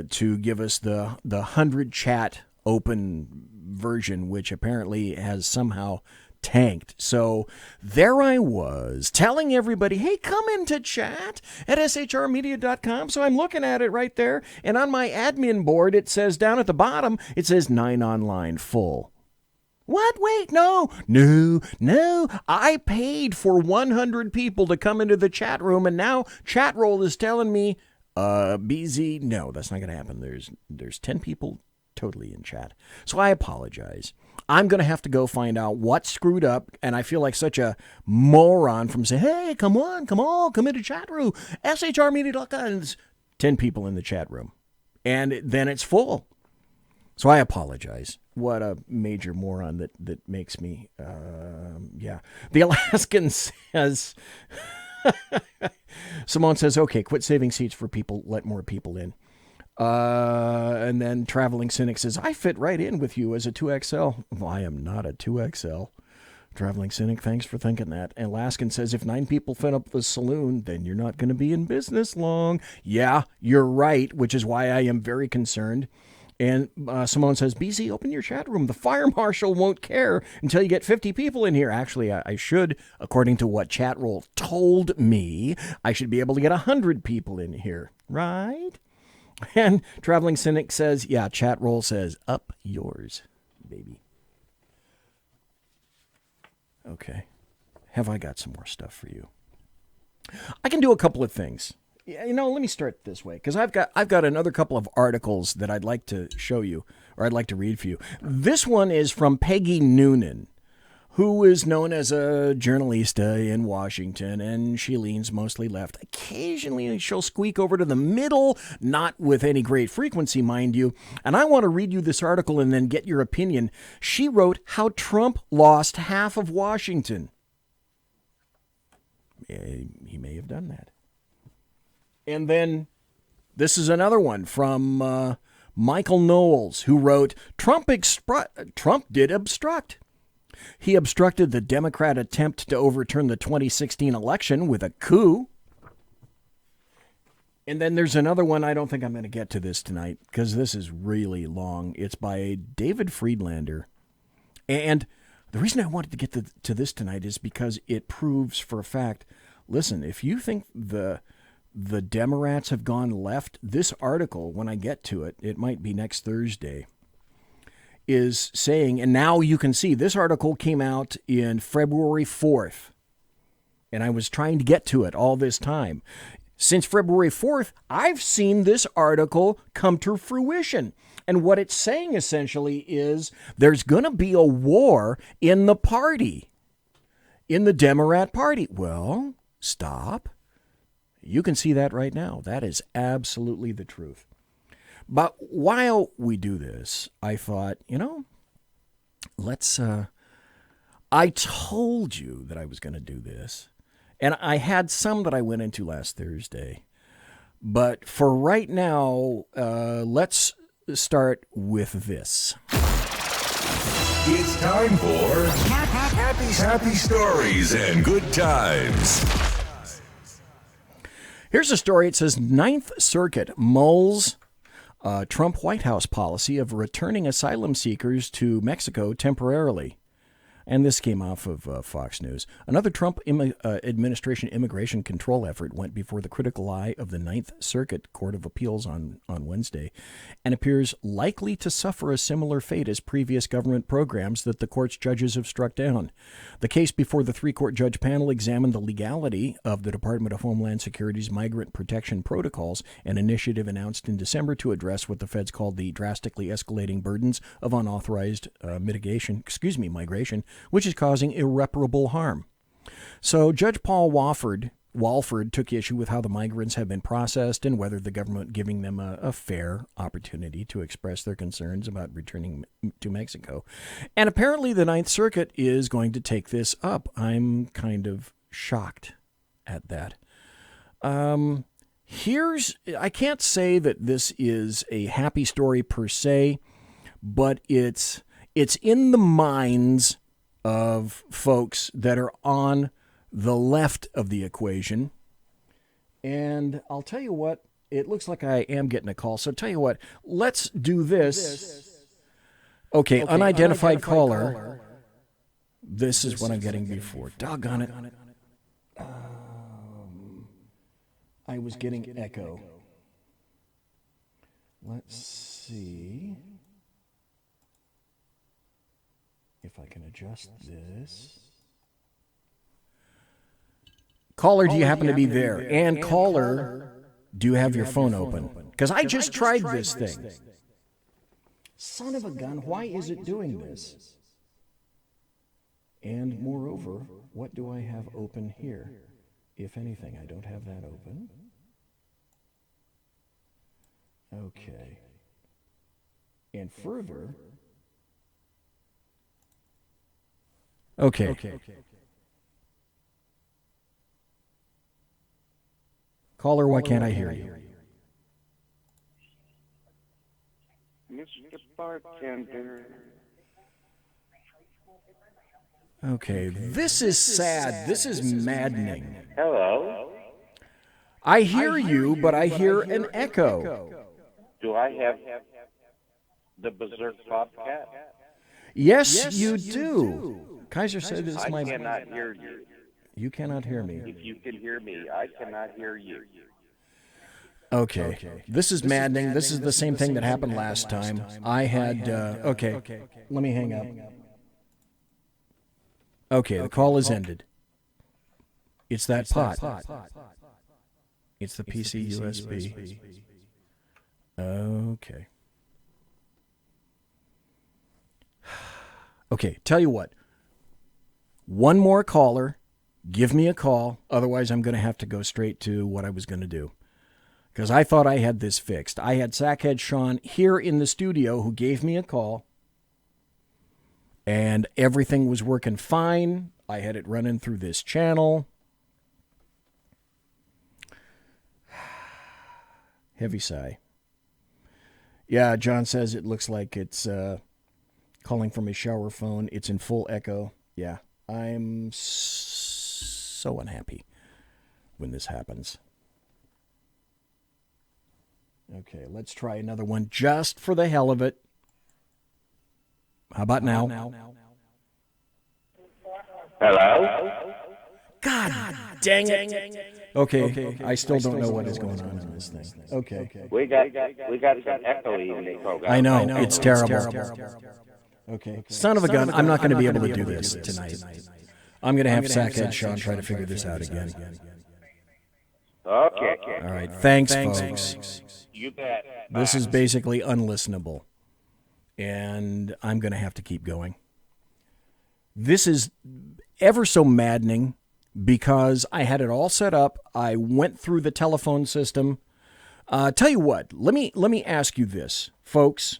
Speaker 3: to give us the 100 chat open version, which apparently has somehow tanked. So there I was telling everybody, hey, come into chat at shrmedia.com. So I'm looking at it right there. And on my admin board, it says down at the bottom, it says 9 online full. What? Wait, no. I paid for 100 people to come into the chat room. And now chat roll is telling me, BZ, no, that's not going to happen. There's 10 people totally in chat. So I apologize. I'm going to have to go find out what screwed up, and I feel like such a moron from saying, hey, come into chat room, shrmedia.com. 10 people in the chat room, and then it's full. So I apologize. What a major moron that makes me, yeah. The Alaskan says, Simone says, okay, quit saving seats for people, let more people in. And then Traveling Cynic says, I fit right in with you as a 2XL. Well, I am not a 2XL. Traveling Cynic, thanks for thinking that. And Alaskan says, if 9 people fit up the saloon, then you're not going to be in business long. Yeah, you're right, which is why I am very concerned. And Simone says, BZ, open your chat room. The fire marshal won't care until you get 50 people in here. Actually, I should, according to what chat roll told me, I should be able to get 100 people in here, right? And Traveling Cynic says, yeah, chat roll says, up yours, baby. Okay. Have I got some more stuff for you? I can do a couple of things. Let me start this way, because I've got another couple of articles that I'd like to show you, or I'd like to read for you. This one is from Peggy Noonan, who is known as a journalista in Washington, and she leans mostly left. Occasionally, she'll squeak over to the middle, not with any great frequency, mind you. And I want to read you this article and then get your opinion. She wrote how Trump lost half of Washington. He may have done that. And then this is another one from Michael Knowles, who wrote, Trump did obstruct. He obstructed the Democrat attempt to overturn the 2016 election with a coup. And then there's another one. I don't think I'm going to get to this tonight because this is really long. It's by David Friedlander. And the reason I wanted to get to this tonight is because it proves for a fact, listen, if you think the Democrats have gone left, this article, when I get to it, it might be next Thursday, is saying, and now you can see, this article came out in February 4th, and I was trying to get to it all this time. Since February 4th, I've seen this article come to fruition. And what it's saying essentially is there's going to be a war in the party, in the Democrat Party. Well, stop. You can see that right now. That is absolutely the truth. But while we do this, I thought, let's, I told you that I was going to do this. And I had some that I went into last Thursday. But for right now, let's start with this.
Speaker 12: It's time for happy stories and good times.
Speaker 3: Here's a story. It says, Ninth Circuit mulls Trump White House policy of returning asylum seekers to Mexico temporarily. And this came off of Fox News. Another Trump administration immigration control effort went before the critical eye of the Ninth Circuit Court of Appeals on Wednesday and appears likely to suffer a similar fate as previous government programs that the court's judges have struck down. The case before the 3-court judge panel examined the legality of the Department of Homeland Security's migrant protection protocols, an initiative announced in December to address what the feds called the drastically escalating burdens of unauthorized migration, which is causing irreparable harm. So Judge Paul Wofford Walford took issue with how the migrants have been processed and whether the government giving them a fair opportunity to express their concerns about returning to Mexico. And apparently the Ninth Circuit is going to take this up. I'm kind of shocked at that. I can't say that this is a happy story per se, but it's in the minds of folks that are on the left of the equation. And I'll tell you what, it looks like I am getting a call. So tell you what, let's do this. Okay, unidentified caller. This is what I'm getting before. Doggone it. I was getting echo. Let's see if I can adjust this. Caller, do you happen to be there? And caller, do you have your phone open? Because I just tried this thing. Son of a gun, why is it doing this? And moreover, what do I have open here? If anything, I don't have that open. Okay. And further... Okay. Caller, why can't I hear you?
Speaker 11: Mr. Bartender.
Speaker 3: Okay, this is sad. This is maddening.
Speaker 11: Hello?
Speaker 3: I hear you, but I hear an echo.
Speaker 11: Do I have the Berserk Bobcat?
Speaker 3: Yes, you do. Kaiser said this is my...
Speaker 11: I cannot hear you.
Speaker 3: You cannot hear me.
Speaker 11: If you can hear me, I cannot hear you.
Speaker 3: Okay. This is maddening. This is the same thing that happened last time. I had... okay, let me hang up. Okay, the call is ended. It's that pot. It's the PC USB. Okay. Okay, tell you what. One more caller. Give me a call. Otherwise, I'm going to have to go straight to what I was going to do. Because I thought I had this fixed. I had Sackhead Sean here in the studio who gave me a call. And everything was working fine. I had it running through this channel. Heavy sigh. Yeah, John says it looks like it's calling from his shower phone. It's in full echo. Yeah, I'm so unhappy when this happens. Okay, let's try another one just for the hell of it. How about now?
Speaker 11: Hello?
Speaker 3: God dang it. Okay, I still don't know what is going on in this thing. Okay.
Speaker 11: We got some echoing in the program.
Speaker 3: I know, it's terrible. Okay. Son of a gun, I'm not going to be able to do this tonight. I'm going to have Sackhead Sean try to figure this out again.
Speaker 11: Okay.
Speaker 3: All right, thanks, folks.
Speaker 11: You bet.
Speaker 3: This is basically unlistenable, and I'm going to have to keep going. This is ever so maddening because I had it all set up. I went through the telephone system. Tell you what, let me ask you this, folks.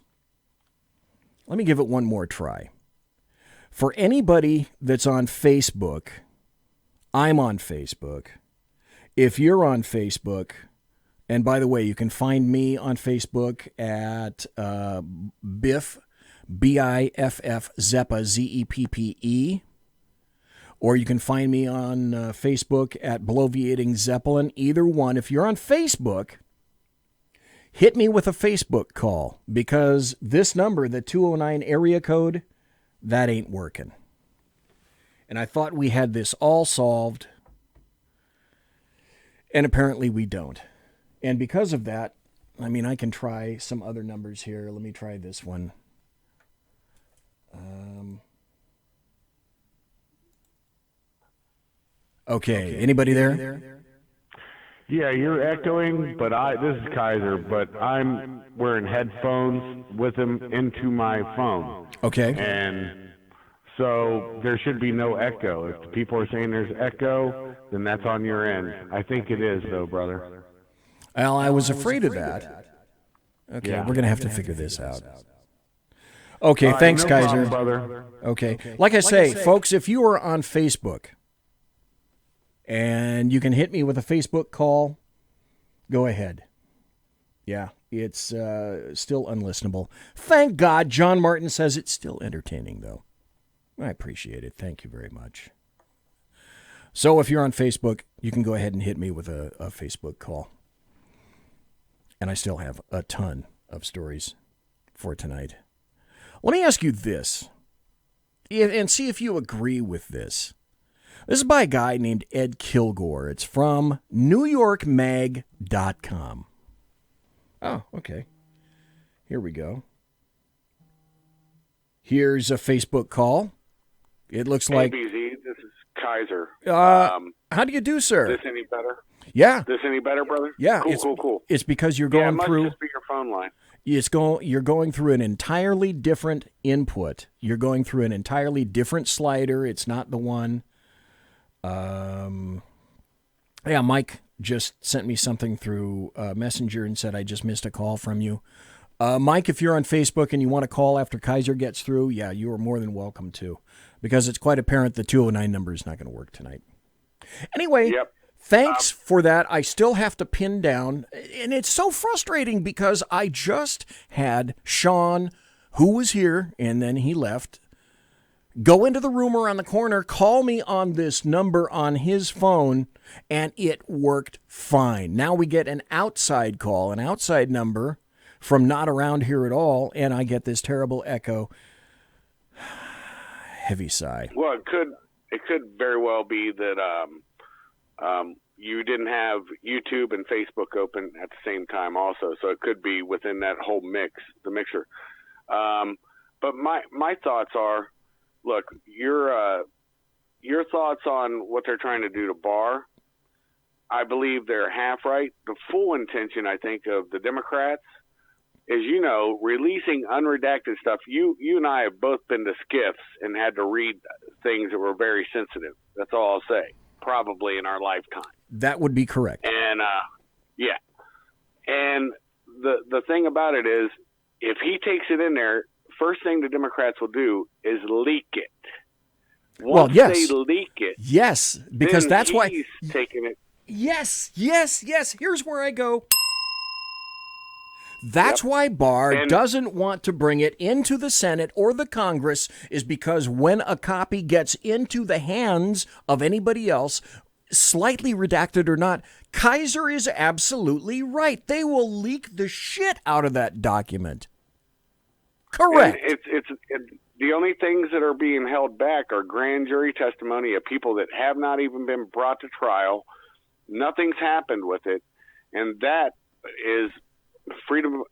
Speaker 3: Let me give it one more try. For anybody that's on Facebook, I'm on Facebook. If you're on Facebook, and by the way, you can find me on Facebook at Biff, B-I-F-F, Zeppa, Z-E-P-P-E. Or you can find me on Facebook at Bloviating Zeppelin. Either one. If you're on Facebook, hit me with a Facebook call because this number, the 209 area code, that ain't working. And I thought we had this all solved, and apparently we don't. And because of that, I mean, I can try some other numbers here. Let me try this one. Okay, anybody there?
Speaker 13: Yeah, you're echoing, but this is Kaiser, but I'm wearing headphones with them into my phone.
Speaker 3: Okay.
Speaker 13: And So there should be no echo. If people are saying there's echo, then that's on your end. I think it is, though, brother.
Speaker 3: Well, I was afraid of that. Okay,
Speaker 13: Yeah.
Speaker 3: we're going to have to figure this out. Okay,
Speaker 13: All right,
Speaker 3: thanks,
Speaker 13: no
Speaker 3: Kaiser.
Speaker 13: problem, brother.
Speaker 3: Okay. Like I say, folks, if you are on Facebook and you can hit me with a Facebook call, go ahead. Yeah, it's still unlistenable. Thank God John Martin says it's still entertaining, though. I appreciate it. Thank you very much. So if you're on Facebook, you can go ahead and hit me with a Facebook call. And I still have a ton of stories for tonight. Let me ask you this, and see if you agree with this. This is by a guy named Ed Kilgore. It's from NewYorkMag.com. Oh, okay. Here we go. Here's a Facebook call. It looks like...
Speaker 14: Hey, BZ, this is Kaiser.
Speaker 3: How do you do, sir?
Speaker 14: This any better?
Speaker 3: Yeah.
Speaker 14: This any better, brother?
Speaker 3: Yeah.
Speaker 14: Cool.
Speaker 3: It's because you're going
Speaker 14: it must
Speaker 3: through...
Speaker 14: just be your phone line.
Speaker 3: You're going through an entirely different input. You're going through an entirely different slider. It's not the one. Yeah, Mike just sent me something through Messenger and said I just missed a call from you. Mike, if you're on Facebook and you want to call after Kaiser gets through, yeah, you are more than welcome to, because it's quite apparent the 209 number is not going to work tonight. Anyway, thanks for that. I still have to pin down, and it's so frustrating because I just had Sean, who was here, and then he left, go into the room around the corner, call me on this number on his phone, and it worked fine. Now we get an outside call, an outside number from not around here at all, and I get this terrible echo. Heavy sigh.
Speaker 14: Well, it could very well be that you didn't have YouTube and Facebook open at the same time also, so it could be within that whole the mixer. But my thoughts are, look, your thoughts on what they're trying to do to Barr, I believe they're half right. The full intention, I think, of the Democrats is, releasing unredacted stuff. You and I have both been to SCIFs and had to read things that were very sensitive. That's all I'll say, probably in our lifetime.
Speaker 3: That would be correct.
Speaker 14: And, yeah. And the thing about it is, if he takes it in there, first thing the Democrats will do is leak it. Once they leak it,
Speaker 3: yes, because that's why
Speaker 14: he's taking it.
Speaker 3: Yes. Here's where I go. That's why Barr doesn't want to bring it into the Senate or the Congress, is because when a copy gets into the hands of anybody else, slightly redacted or not, Kaiser is absolutely right. They will leak the shit out of that document. Correct.
Speaker 14: And it's the only things that are being held back are grand jury testimony of people that have not even been brought to trial. Nothing's happened with it, and that is freedom.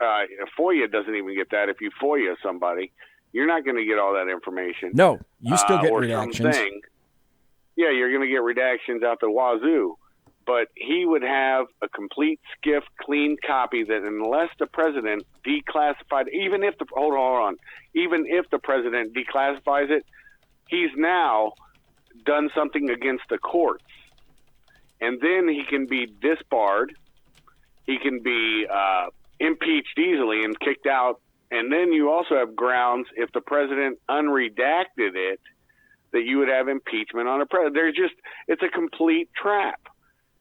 Speaker 14: FOIA doesn't even get that. If you FOIA somebody, you're not going to get all that information.
Speaker 3: No, you still get
Speaker 14: or
Speaker 3: redactions.
Speaker 14: Something. Yeah, you're going to get redactions out the wazoo. But he would have a complete SCIF, clean copy that, unless the president declassified, even if the president declassifies it, he's now done something against the courts. And then he can be disbarred. He can be impeached easily and kicked out. And then you also have grounds, if the president unredacted it, that you would have impeachment on a president. It's a complete trap.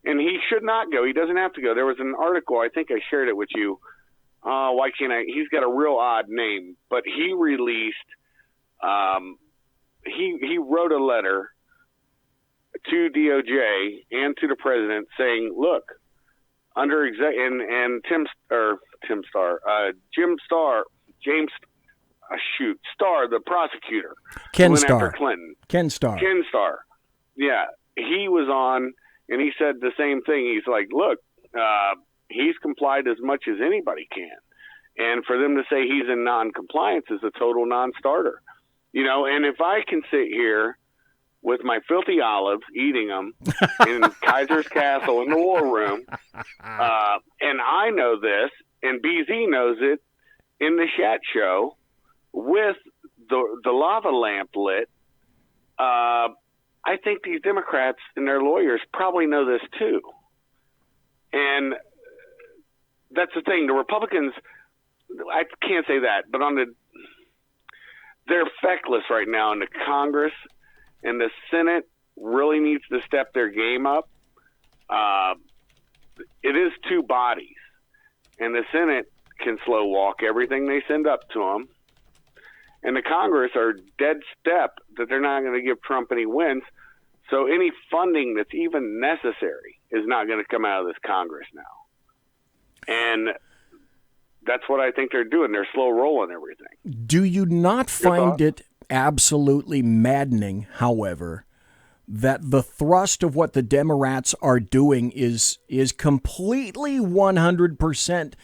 Speaker 14: And he should not go. He doesn't have to go. There was an article, I think I shared it with you. Why can't I? He's got a real odd name, but he released, he wrote a letter to DOJ and to the president saying, look, under Starr, the prosecutor,
Speaker 3: Ken
Speaker 14: went
Speaker 3: Starr.
Speaker 14: after Clinton.
Speaker 3: Ken Starr.
Speaker 14: Yeah, he was on, and he said the same thing. He's like, look, he's complied as much as anybody can. And for them to say he's in non-compliance is a total non-starter. And if I can sit here with my filthy olives, eating them in Kaiser's Castle in the war room, and I know this, and BZ knows it, in the chat show, with the lava lamp lit, I think these Democrats and their lawyers probably know this too. And that's the thing. The Republicans, I can't say that, but they're feckless right now in the Congress, and the Senate really needs to step their game up. It is two bodies, and the Senate can slow walk everything they send up to them. And the Congress are dead step that they're not going to give Trump any wins. So any funding that's even necessary is not going to come out of this Congress now. And that's what I think they're doing. They're slow rolling everything.
Speaker 3: Do you not find it absolutely maddening, however, that the thrust of what the Democrats are doing is completely 100%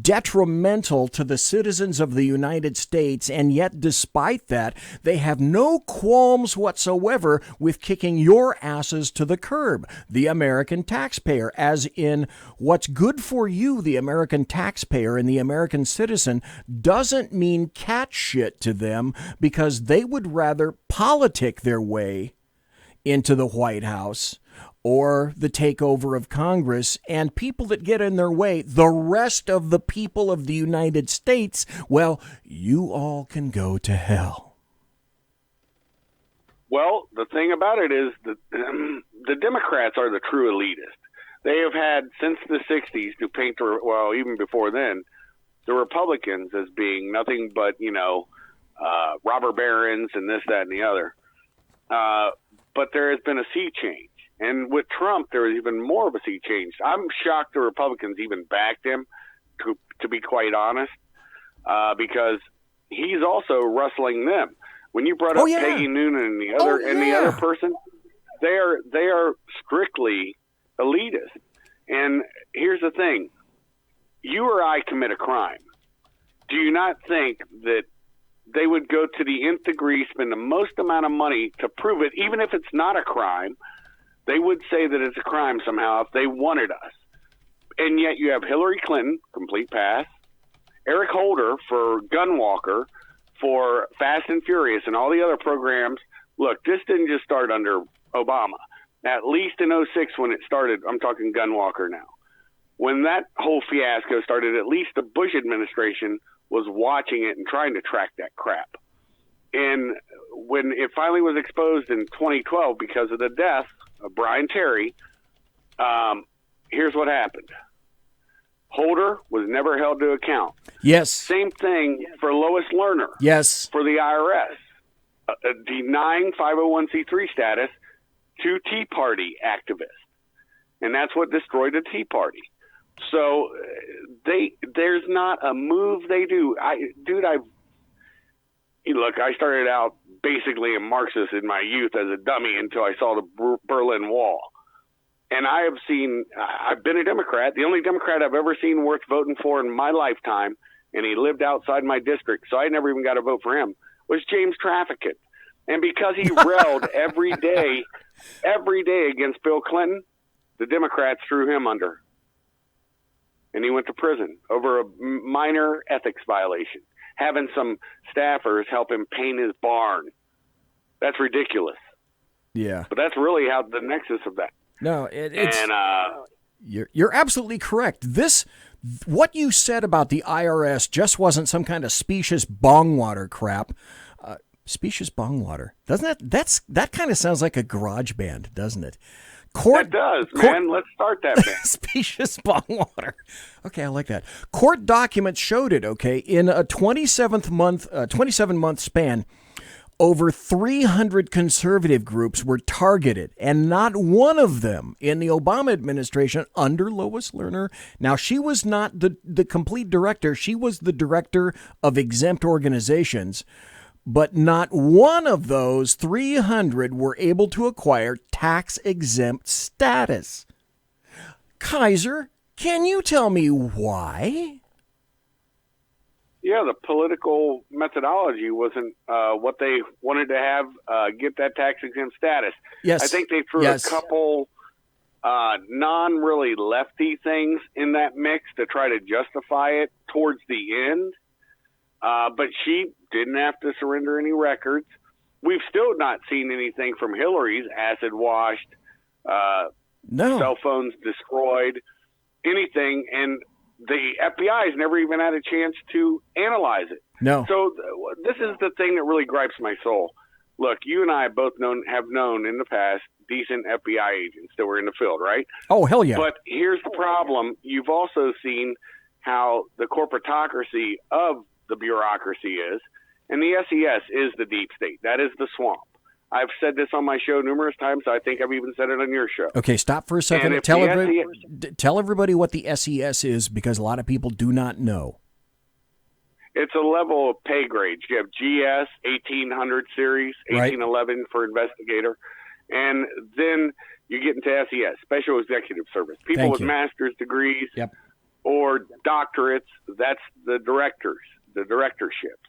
Speaker 3: detrimental to the citizens of the United States, and yet despite that, they have no qualms whatsoever with kicking your asses to the curb, the American taxpayer, as in what's good for you, the American taxpayer and the American citizen, doesn't mean cat shit to them because they would rather politic their way into the White House or the takeover of Congress, and people that get in their way, the rest of the people of the United States, well, you all can go to hell.
Speaker 14: Well, the thing about it is that the Democrats are the true elitist. They have had, since the 60s, to paint, well, even before then, the Republicans as being nothing but, robber barons and this, that, and the other. But there has been a sea change. And with Trump, there was even more of a sea change. I'm shocked the Republicans even backed him, to be quite honest, because he's also rustling them. When you brought up Peggy Noonan and the other person, they are strictly elitist. And here's the thing: you or I commit a crime. Do you not think that they would go to the nth degree, spend the most amount of money to prove it, even if it's not a crime? They would say that it's a crime somehow if they wanted us. And yet you have Hillary Clinton, complete pass, Eric Holder for Gunwalker, for Fast and Furious, and all the other programs. Look, this didn't just start under Obama. At least in 2006 when it started, I'm talking Gunwalker now. When that whole fiasco started, at least the Bush administration was watching it and trying to track that crap. And when it finally was exposed in 2012 because of the death of Brian Terry, here's what happened. Holder was never held to account.
Speaker 3: Yes.
Speaker 14: Same thing for Lois Lerner.
Speaker 3: Yes.
Speaker 14: For the IRS, denying 501c3 status to Tea Party activists. And that's what destroyed the Tea Party. So there's not a move they do. Look, I started out basically a Marxist in my youth as a dummy until I saw the Berlin Wall. And I've been a Democrat. The only Democrat I've ever seen worth voting for in my lifetime, and he lived outside my district, so I never even got to vote for him, was James Traficant. And because he railed every day against Bill Clinton, the Democrats threw him under. And he went to prison over a minor ethics violation, having some staffers help him paint his barn. That's ridiculous.
Speaker 3: Yeah.
Speaker 14: But that's really how the nexus of that.
Speaker 3: No, you're absolutely correct. What you said about the IRS just wasn't some kind of specious bong water crap. Specious bong water, doesn't that kind of sounds like a garage band, doesn't it?
Speaker 14: It does, man. Let's start that band.
Speaker 3: Specious bong water. Okay, I like that. Court documents showed it. Okay, in a 27-month span, over 300 conservative groups were targeted, and not one of them in the Obama administration under Lois Lerner. Now, she was not the complete director. She was the director of exempt organizations. But not one of those 300 were able to acquire tax-exempt status. Kaiser, can you tell me why?
Speaker 14: Yeah, the political methodology wasn't what they wanted to have get that tax-exempt status.
Speaker 3: Yes.
Speaker 14: I think they threw a couple non-really lefty things in that mix to try to justify it towards the end. But she didn't have to surrender any records. we've still not seen anything from Hillary's acid washed, cell phones destroyed, anything, and the FBI has never even had a chance to analyze it.
Speaker 3: No.
Speaker 14: So this is the thing that really gripes my soul. Look, you and I both have known in the past decent FBI agents that were in the field, right?
Speaker 3: Oh, hell yeah.
Speaker 14: But here's the problem. You've also seen how the corporatocracy of the bureaucracy is, and the SES is the deep state. That is the swamp. I've said this on my show numerous times. I think I've even said it on your show.
Speaker 3: Okay, stop for a second. Tell everybody what the SES is, because a lot of people do not know.
Speaker 14: It's a level of pay grades. You have GS, 1800 series, 1811 for investigator, and then you get into SES, Special Executive Service. People with master's degrees or doctorates, that's the directors, the directorships.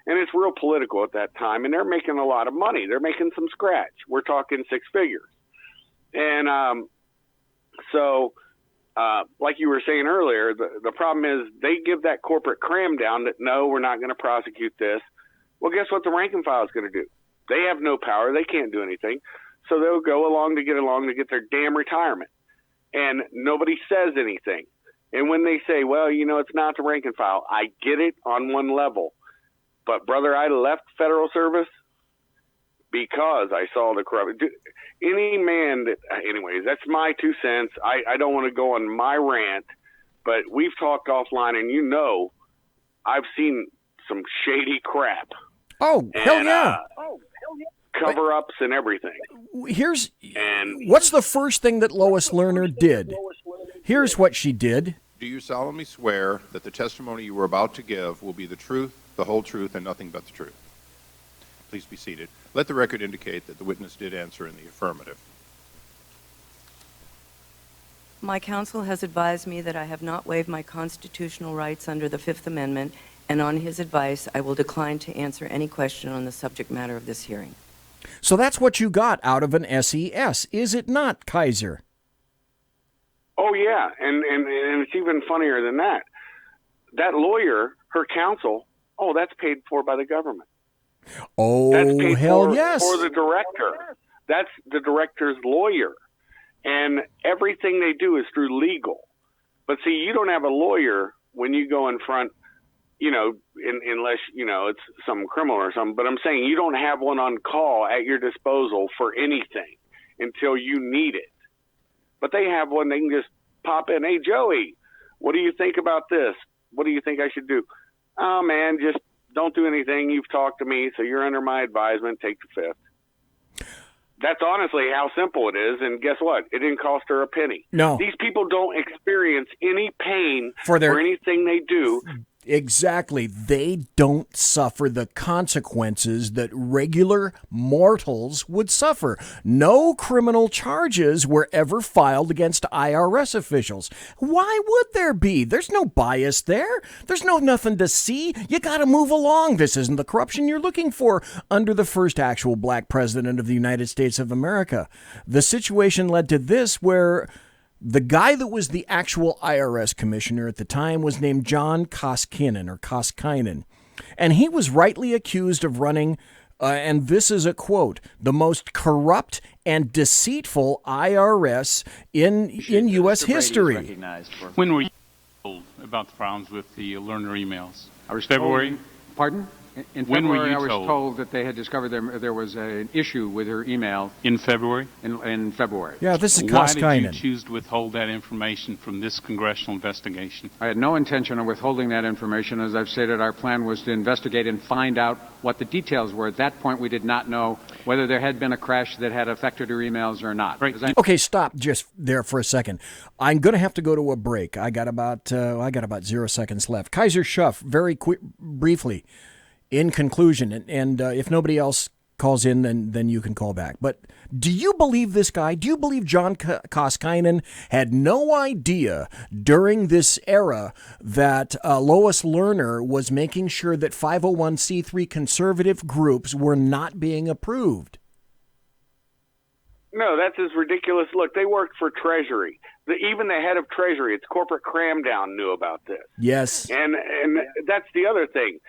Speaker 14: And it's real political at that time, and they're making a lot of money. They're making some scratch. We're talking six figures. And so like you were saying earlier, the problem is they give that corporate cram down that, no, we're not going to prosecute this. Well, guess what the rank and file is going to do? They have no power. They can't do anything. So they'll go along to get their damn retirement. And nobody says anything. And when they say, well, it's not the rank and file, I get it on one level. But, brother, I left federal service because I saw the corruption. Any man that, anyways, that's my 2 cents. I don't want to go on my rant, but we've talked offline, and I've seen some shady crap.
Speaker 3: Oh, hell yeah.
Speaker 14: Cover-ups and everything.
Speaker 3: What's the first thing that Lois Lerner did? Here's what she did.
Speaker 15: Do you solemnly swear that the testimony you are about to give will be the truth, the whole truth, and nothing but the truth? Please be seated. Let the record indicate that the witness did answer in the affirmative.
Speaker 16: My counsel has advised me that I have not waived my constitutional rights under the Fifth Amendment, and on his advice, I will decline to answer any question on the subject matter of this hearing.
Speaker 3: So that's what you got out of an SES, is it not, Kaiser?
Speaker 14: Oh, yeah, and it's even funnier than that. That lawyer, her counsel, that's paid for by the government.
Speaker 3: Oh,
Speaker 14: that's paid
Speaker 3: hell yes.
Speaker 14: For the director. That's the director's lawyer. And everything they do is through legal. But see, you don't have a lawyer when you go in front, unless, it's some criminal or something. But I'm saying you don't have one on call at your disposal for anything until you need it. But they have one, they can just pop in. Hey, Joey, what do you think about this? What do you think I should do? Oh, man, just don't do anything. You've talked to me, so you're under my advisement. Take the fifth. That's honestly how simple it is. And guess what? It didn't cost her a penny.
Speaker 3: No.
Speaker 14: These people don't experience any pain
Speaker 3: for
Speaker 14: anything they do.
Speaker 3: Exactly. They don't suffer the consequences that regular mortals would suffer. No criminal charges were ever filed against IRS officials. Why would there be? There's no bias there. There's nothing to see. You got to move along. This isn't the corruption you're looking for under the first actual black president of the United States of America. The situation led to this, where the guy that was the actual IRS commissioner at the time was named John Koskinen, and he was rightly accused of running, and this is a quote, the most corrupt and deceitful IRS in U.S. history.
Speaker 17: When were you told about the problems with the Lerner emails? February?
Speaker 18: Pardon? In February, I was told that they had discovered there was an issue with her email.
Speaker 17: In February?
Speaker 18: In February.
Speaker 3: Yeah, this is Koskinen.
Speaker 17: Why did you choose to withhold that information from this congressional investigation?
Speaker 18: I had no intention of withholding that information. As I've stated, our plan was to investigate and find out what the details were. At that point, we did not know whether there had been a crash that had affected her emails or not.
Speaker 17: Right.
Speaker 3: Okay, stop just there for a second. I'm going to have to go to a break. I got about 0 seconds left. Kaiser Schuff, very briefly. In conclusion, and if nobody else calls in, then you can call back. But do you believe this guy? Do you believe John Koskinen had no idea during this era that Lois Lerner was making sure that 501c3 conservative groups were not being approved?
Speaker 14: No, that's as ridiculous. Look, they worked for Treasury. Even the head of Treasury, it's corporate cram down, knew about this.
Speaker 3: Yes.
Speaker 14: And that's the other thing.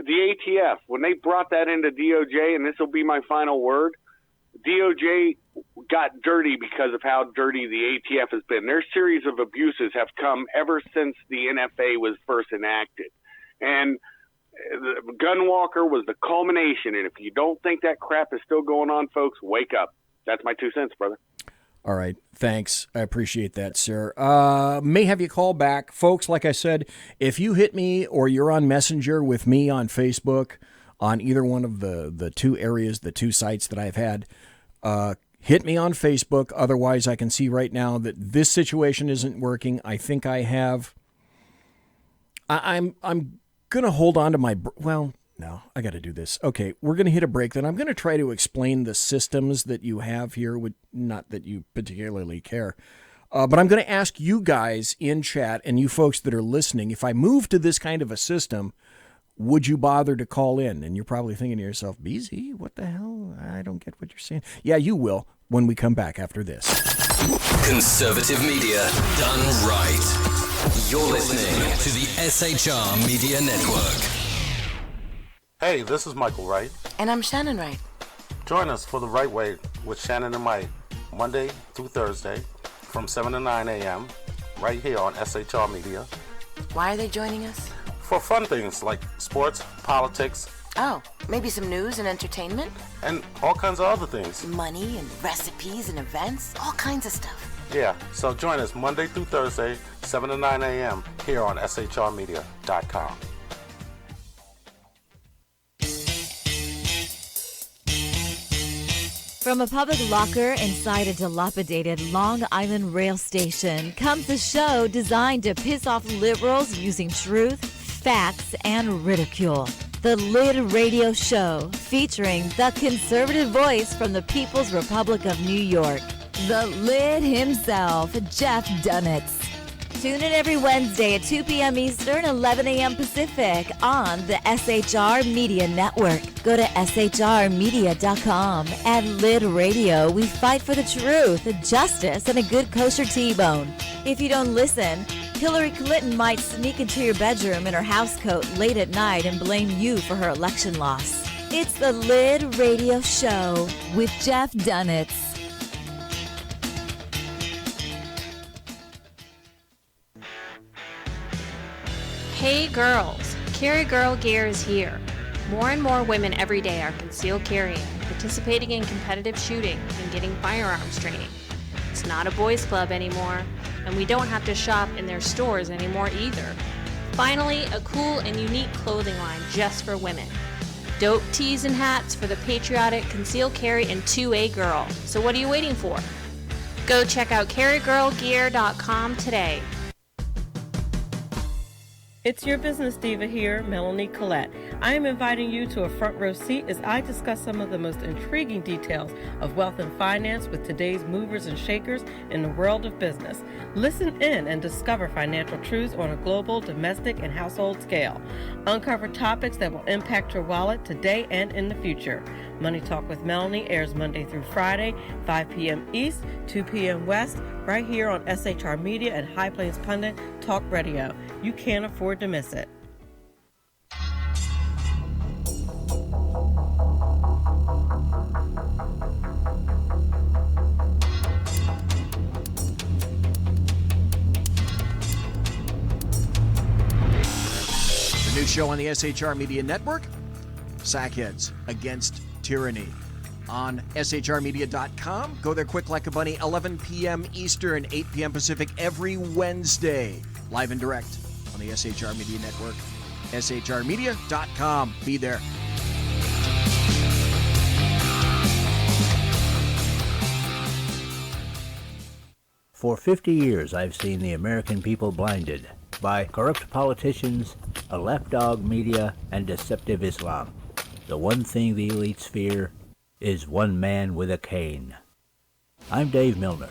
Speaker 14: the ATF, when they brought that into DOJ, and this will be my final word, DOJ got dirty because of how dirty the ATF has been. Their series of abuses have come ever since the NFA was first enacted. And the Gunwalker was the culmination. And if you don't think that crap is still going on, folks, wake up. That's my 2 cents, brother.
Speaker 3: All right. Thanks. I appreciate that, sir. May have you call back. Folks, like I said, if you hit me or you're on Messenger with me on Facebook, on either one of the two areas, the two sites that I've had, hit me on Facebook. Otherwise, I can see right now that this situation isn't working. I think I have. I'm going to hold on to my. Well, no, I got to do this. Okay, we're going to hit a break. Then I'm going to try to explain the systems that you have here. Not that you particularly care. But I'm going to ask you guys in chat and you folks that are listening, if I move to this kind of a system, would you bother to call in? And you're probably thinking to yourself, BZ, what the hell? I don't get what you're saying. Yeah, you will when we come back after this.
Speaker 4: Conservative media done right. You're listening to the SHR Media Network.
Speaker 5: Hey, this is Michael Wright.
Speaker 6: And I'm Shannon Wright.
Speaker 5: Join us for The Right Way with Shannon and Mike, Monday through Thursday from 7 to 9 a.m. right here on SHR Media.
Speaker 6: Why are they joining us?
Speaker 5: For fun things like sports, politics.
Speaker 6: Oh, maybe some news and entertainment?
Speaker 5: And all kinds of other things.
Speaker 6: Money and recipes and events, all kinds of stuff.
Speaker 5: Yeah, so join us Monday through Thursday, 7 to 9 a.m. here on shrmedia.com.
Speaker 7: From a public locker inside a dilapidated Long Island rail station comes a show designed to piss off liberals using truth, facts, and ridicule. The Lid Radio Show, featuring the conservative voice from the People's Republic of New York, the Lid himself, Jeff Dunitz. Tune in every Wednesday at 2 p.m. Eastern, 11 a.m. Pacific on the SHR Media Network. Go to shrmedia.com. At Lid Radio, we fight for the truth, justice, and a good kosher T-bone. If you don't listen, Hillary Clinton might sneak into your bedroom in her housecoat late at night and blame you for her election loss. It's the Lid Radio Show with Jeff Dunitz.
Speaker 8: Hey girls, Carry Girl Gear is here. More and more women every day are concealed carrying, participating in competitive shooting, and getting firearms training. It's not a boys club anymore, and we don't have to shop in their stores anymore either. Finally, a cool and unique clothing line just for women. Dope tees and hats for the patriotic concealed carry and 2A girl. So what are you waiting for? Go check out carrygirlgear.com today.
Speaker 9: It's your business diva here, Melanie Collette. I am inviting you to a front row seat as I discuss some of the most intriguing details of wealth and finance with today's movers and shakers in the world of business. Listen in and discover financial truths on a global, domestic, and household scale. Uncover topics that will impact your wallet today and in the future. Money Talk with Melanie airs Monday through Friday, 5 p.m. East, 2 p.m. West, right here on SHR Media and High Plains Pundit Talk Radio. You can't afford to miss it.
Speaker 3: The new show on the SHR Media Network, Sackheads Against Tyranny. On shrmedia.com. Go there quick like a bunny, 11 p.m. Eastern, 8 p.m. Pacific, every Wednesday. Live and direct on the SHR Media Network. shrmedia.com. Be there.
Speaker 10: For 50 years, I've seen the American people blinded by corrupt politicians, a lapdog media, and deceptive Islam. The one thing the elites fear is one man with a cane. I'm Dave Milner.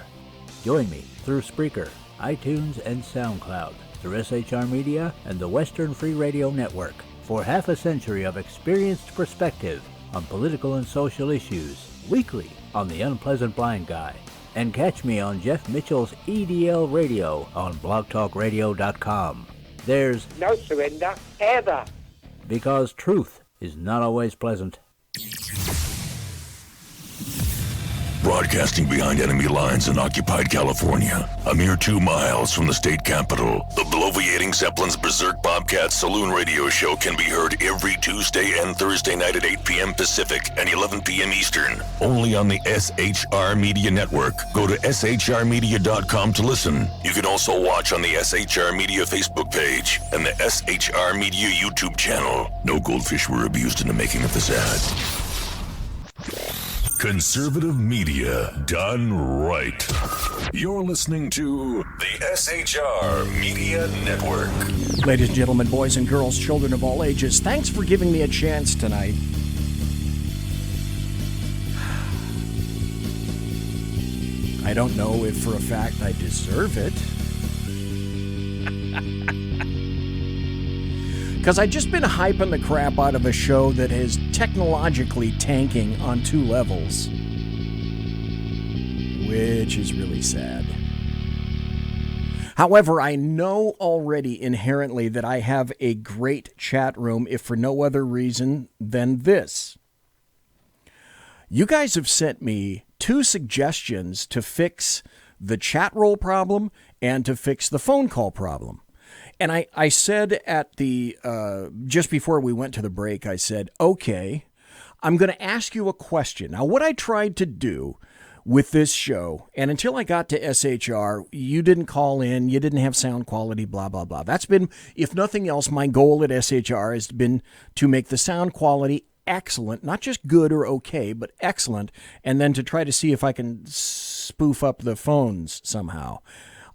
Speaker 10: Join me through Spreaker, iTunes, and SoundCloud, through SHR Media and the Western Free Radio Network, for half a century of experienced perspective on political and social issues, weekly on The Unpleasant Blind Guy. And catch me on Jeff Mitchell's EDL Radio on blogtalkradio.com. There's
Speaker 11: no surrender, ever.
Speaker 10: because truth is not always pleasant.
Speaker 12: Broadcasting behind enemy lines in occupied California, a mere 2 miles from the state capitol, the bloviating Zeppelin's Berserk Bobcat Saloon radio show can be heard every Tuesday and Thursday night at 8 p.m. Pacific and 11 p.m. Eastern, only on the SHR Media Network. Go to shrmedia.com to listen. You can also watch on the SHR Media Facebook page and the SHR Media YouTube channel. No goldfish were abused in the making of this ad. Conservative media done right. You're listening to the SHR Media Network.
Speaker 3: Ladies and gentlemen, boys and girls, children of all ages, thanks for giving me a chance tonight. I don't know if for a fact I deserve it. Because I've just been hyping the crap out of a show that is technologically tanking on 2 levels. Which is really sad. However, I know already inherently that I have a great chat room, if for no other reason than this. You guys have sent me 2 suggestions to fix the chat roll problem and to fix the phone call problem. And I said at the, just before we went to the break, I said, okay, I'm going to ask you a question. Now, what I tried to do with this show, and until I got to SHR, you didn't call in, you didn't have sound quality, blah, blah, blah. That's been, if nothing else, my goal at SHR has been to make the sound quality excellent, not just good or okay, but excellent, and then to try to see if I can spoof up the phones somehow.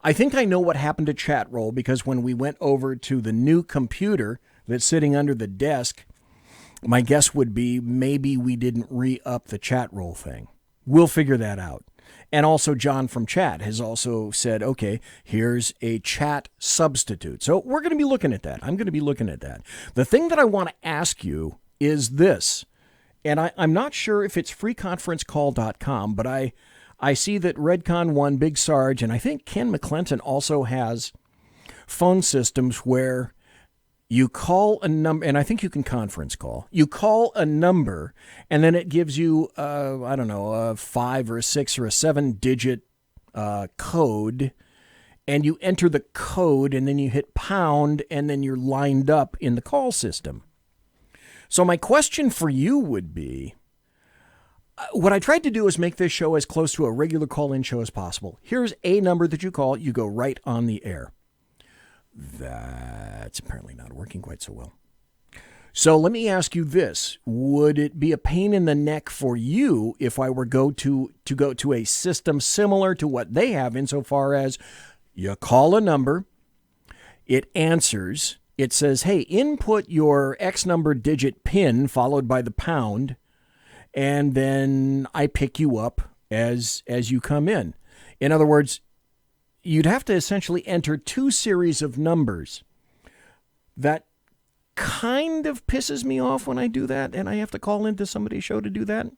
Speaker 3: I think I know what happened to chat roll because when we went over to the new computer that's sitting under the desk, my guess would be maybe we didn't re-up the chat roll thing. We'll figure that out. And also John from chat has also said, okay, here's a chat substitute. So we're going to be looking at that. I'm going to be looking at that. The thing that I want to ask you is this, and I'm not sure if it's freeconferencecall.com, but I see that Redcon1, Big Sarge, and I think Ken McClinton also has phone systems where you call a number, and I think you can conference call. You call a number, and then it gives you, a 5 or a 6 or a 7-digit code, and you enter the code, and then you hit pound, and then you're lined up in the call system. So my question for you would be, what I tried to do is make this show as close to a regular call-in show as possible. Here's a number that you call. You go right on the air. That's apparently not working quite so well. So let me ask you this. Would it be a pain in the neck for you if I were to go to a system similar to what they have insofar as you call a number, it answers, it says, hey, input your X number digit PIN followed by the pound, and then I pick you up as you come in. In other words, you'd have to essentially enter 2 series of numbers. That kind of pisses me off when I do that, and I have to call into somebody's show to do that.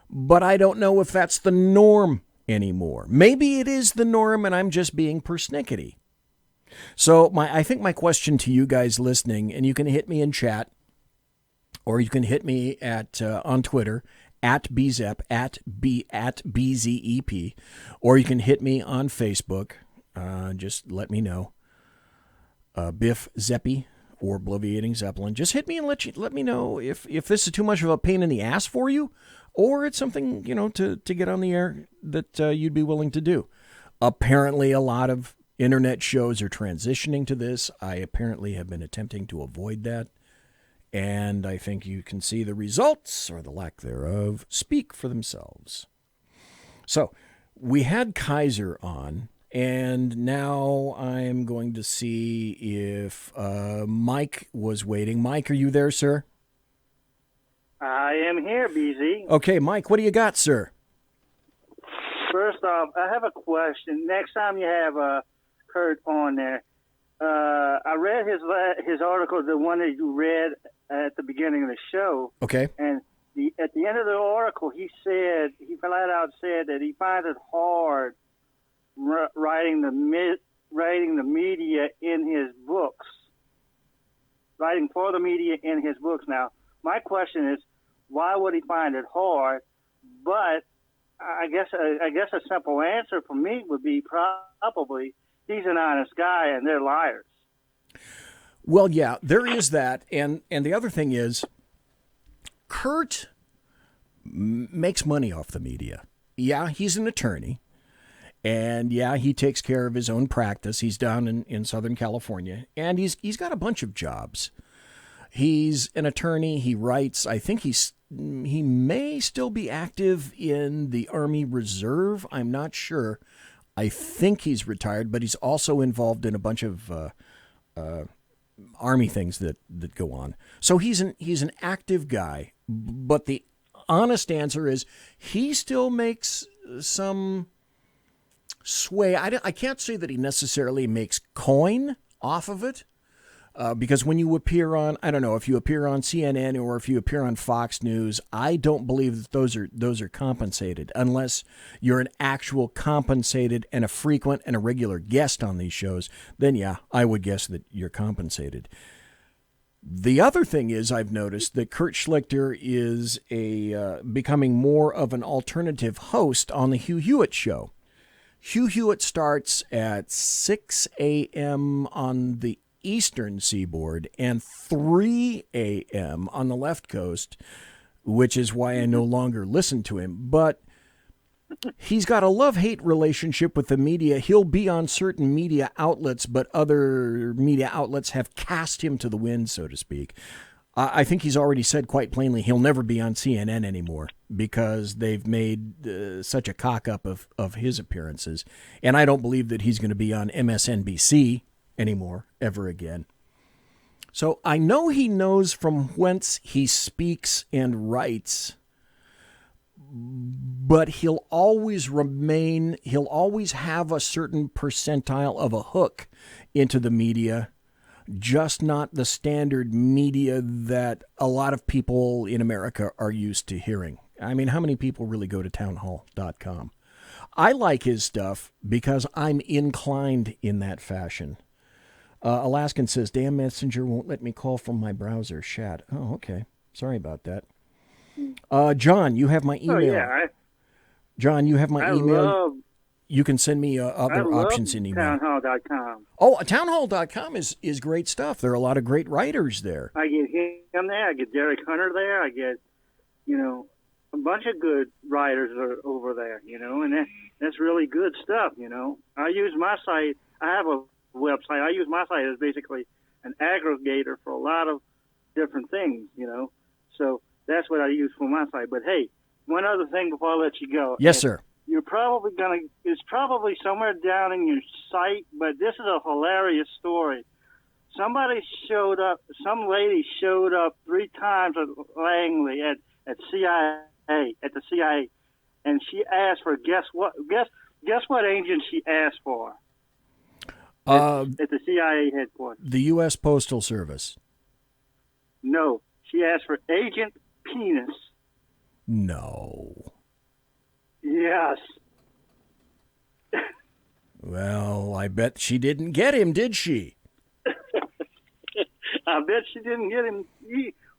Speaker 3: But I don't know if that's the norm anymore. Maybe it is the norm, and I'm just being persnickety. So I think my question to you guys listening, and you can hit me in chat, or you can hit me at on Twitter, at BZEP, at BZEP, or you can hit me on Facebook. Just let me know. Biff Zeppi or Bloviating Zeppelin. Just hit me and let me know if this is too much of a pain in the ass for you, or it's something, to get on the air that you'd be willing to do. Apparently, a lot of internet shows are transitioning to this. I apparently have been attempting to avoid that. And I think you can see the results, or the lack thereof, speak for themselves. So, we had Kaiser on, and now I'm going to see if Mike was waiting. Mike, are you there, sir?
Speaker 19: I am here, BZ.
Speaker 3: Okay, Mike, what do you got, sir?
Speaker 19: First off, I have a question. Next time you have Kurt on there, I read his article, the one that you read at the beginning of the show.
Speaker 3: Okay.
Speaker 19: And at the end of the article, he flat out said that he finds it hard writing the media in his books, writing for the media books. Now, my question is, why would he find it hard? But I guess a simple answer for me would be probably he's an honest guy and they're liars.
Speaker 3: Well, yeah, there is that, and the other thing is, Kurt makes money off the media. Yeah, he's an attorney, and yeah, he takes care of his own practice. He's down in Southern California, and he's got a bunch of jobs. He's an attorney. He writes. I think he may still be active in the Army Reserve. I'm not sure. I think he's retired, but he's also involved in a bunch of Army things that go on. So he's an active guy, but the honest answer is he still makes some sway. I can't say that he necessarily makes coin off of it, because when you appear on, I don't know, if you appear on CNN or if you appear on Fox News, I don't believe that those are compensated unless you're an actual compensated and a frequent and a regular guest on these shows. Then yeah, I would guess that you're compensated. The other thing is, I've noticed that Kurt Schlichter is becoming more of an alternative host on the Hugh Hewitt show. Hugh Hewitt starts at 6 a.m. on the Eastern Seaboard and 3 a.m. on the left coast, which is why I no longer listen to him. But he's got a love-hate relationship with the media. He'll be on certain media outlets, but other media outlets have cast him to the wind, so to speak. I think he's already said quite plainly he'll never be on CNN anymore because they've made such a cock-up of his appearances. And I don't believe that he's going to be on MSNBC anymore, ever again. So I know he knows from whence he speaks and writes, but he'll always have a certain percentile of a hook into the media, just not the standard media that a lot of people in America are used to hearing. I mean, how many people really go to townhall.com? I like his stuff because I'm inclined in that fashion. Alaskan says, damn Messenger won't let me call from my browser. Chat. Oh, okay. Sorry about that. John, you have my email.
Speaker 19: Oh, yeah.
Speaker 3: John, you have my email. You can send me other options in email.
Speaker 19: Townhall.com.
Speaker 3: Oh, townhall.com is great stuff. There are a lot of great writers there.
Speaker 19: I get him there. I get Derek Hunter there. I get, a bunch of good writers are over there, and that's really good stuff, I use my site. I have a website. I use my site as basically an aggregator for a lot of different things, So that's what I use for my site. But hey, one other thing before I let you go.
Speaker 3: Yes, sir.
Speaker 19: You're probably it's probably somewhere down in your site, but this is a hilarious story. Some lady showed up 3 times at Langley at the CIA, and she asked for guess what agent she asked for at the CIA headquarters.
Speaker 3: The U.S. Postal Service.
Speaker 19: No, she asked for Agent Penis.
Speaker 3: No.
Speaker 19: Yes.
Speaker 3: Well, I bet she didn't get him, did she?
Speaker 19: I bet she didn't get him.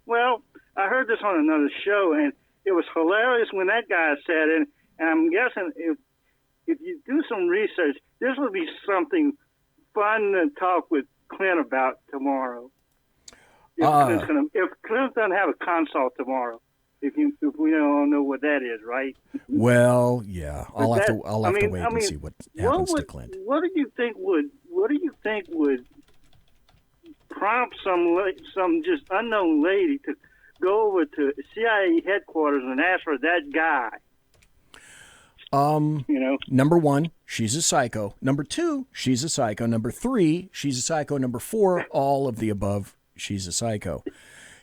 Speaker 19: Well, I heard this on another show, and it was hilarious when that guy said it. And I'm guessing if you do some research, this would be something fun to talk with Clint about tomorrow. If Clint doesn't have a consult tomorrow, if we don't know what that is, right?
Speaker 3: Well, yeah, I'll have to wait and see what happens to Clint.
Speaker 19: What do you think would prompt some just unknown lady to go over to CIA headquarters and ask for that guy?
Speaker 3: Number 1, she's a psycho. Number 2, she's a psycho. Number 3, she's a psycho. Number 4, all of the above, she's a psycho.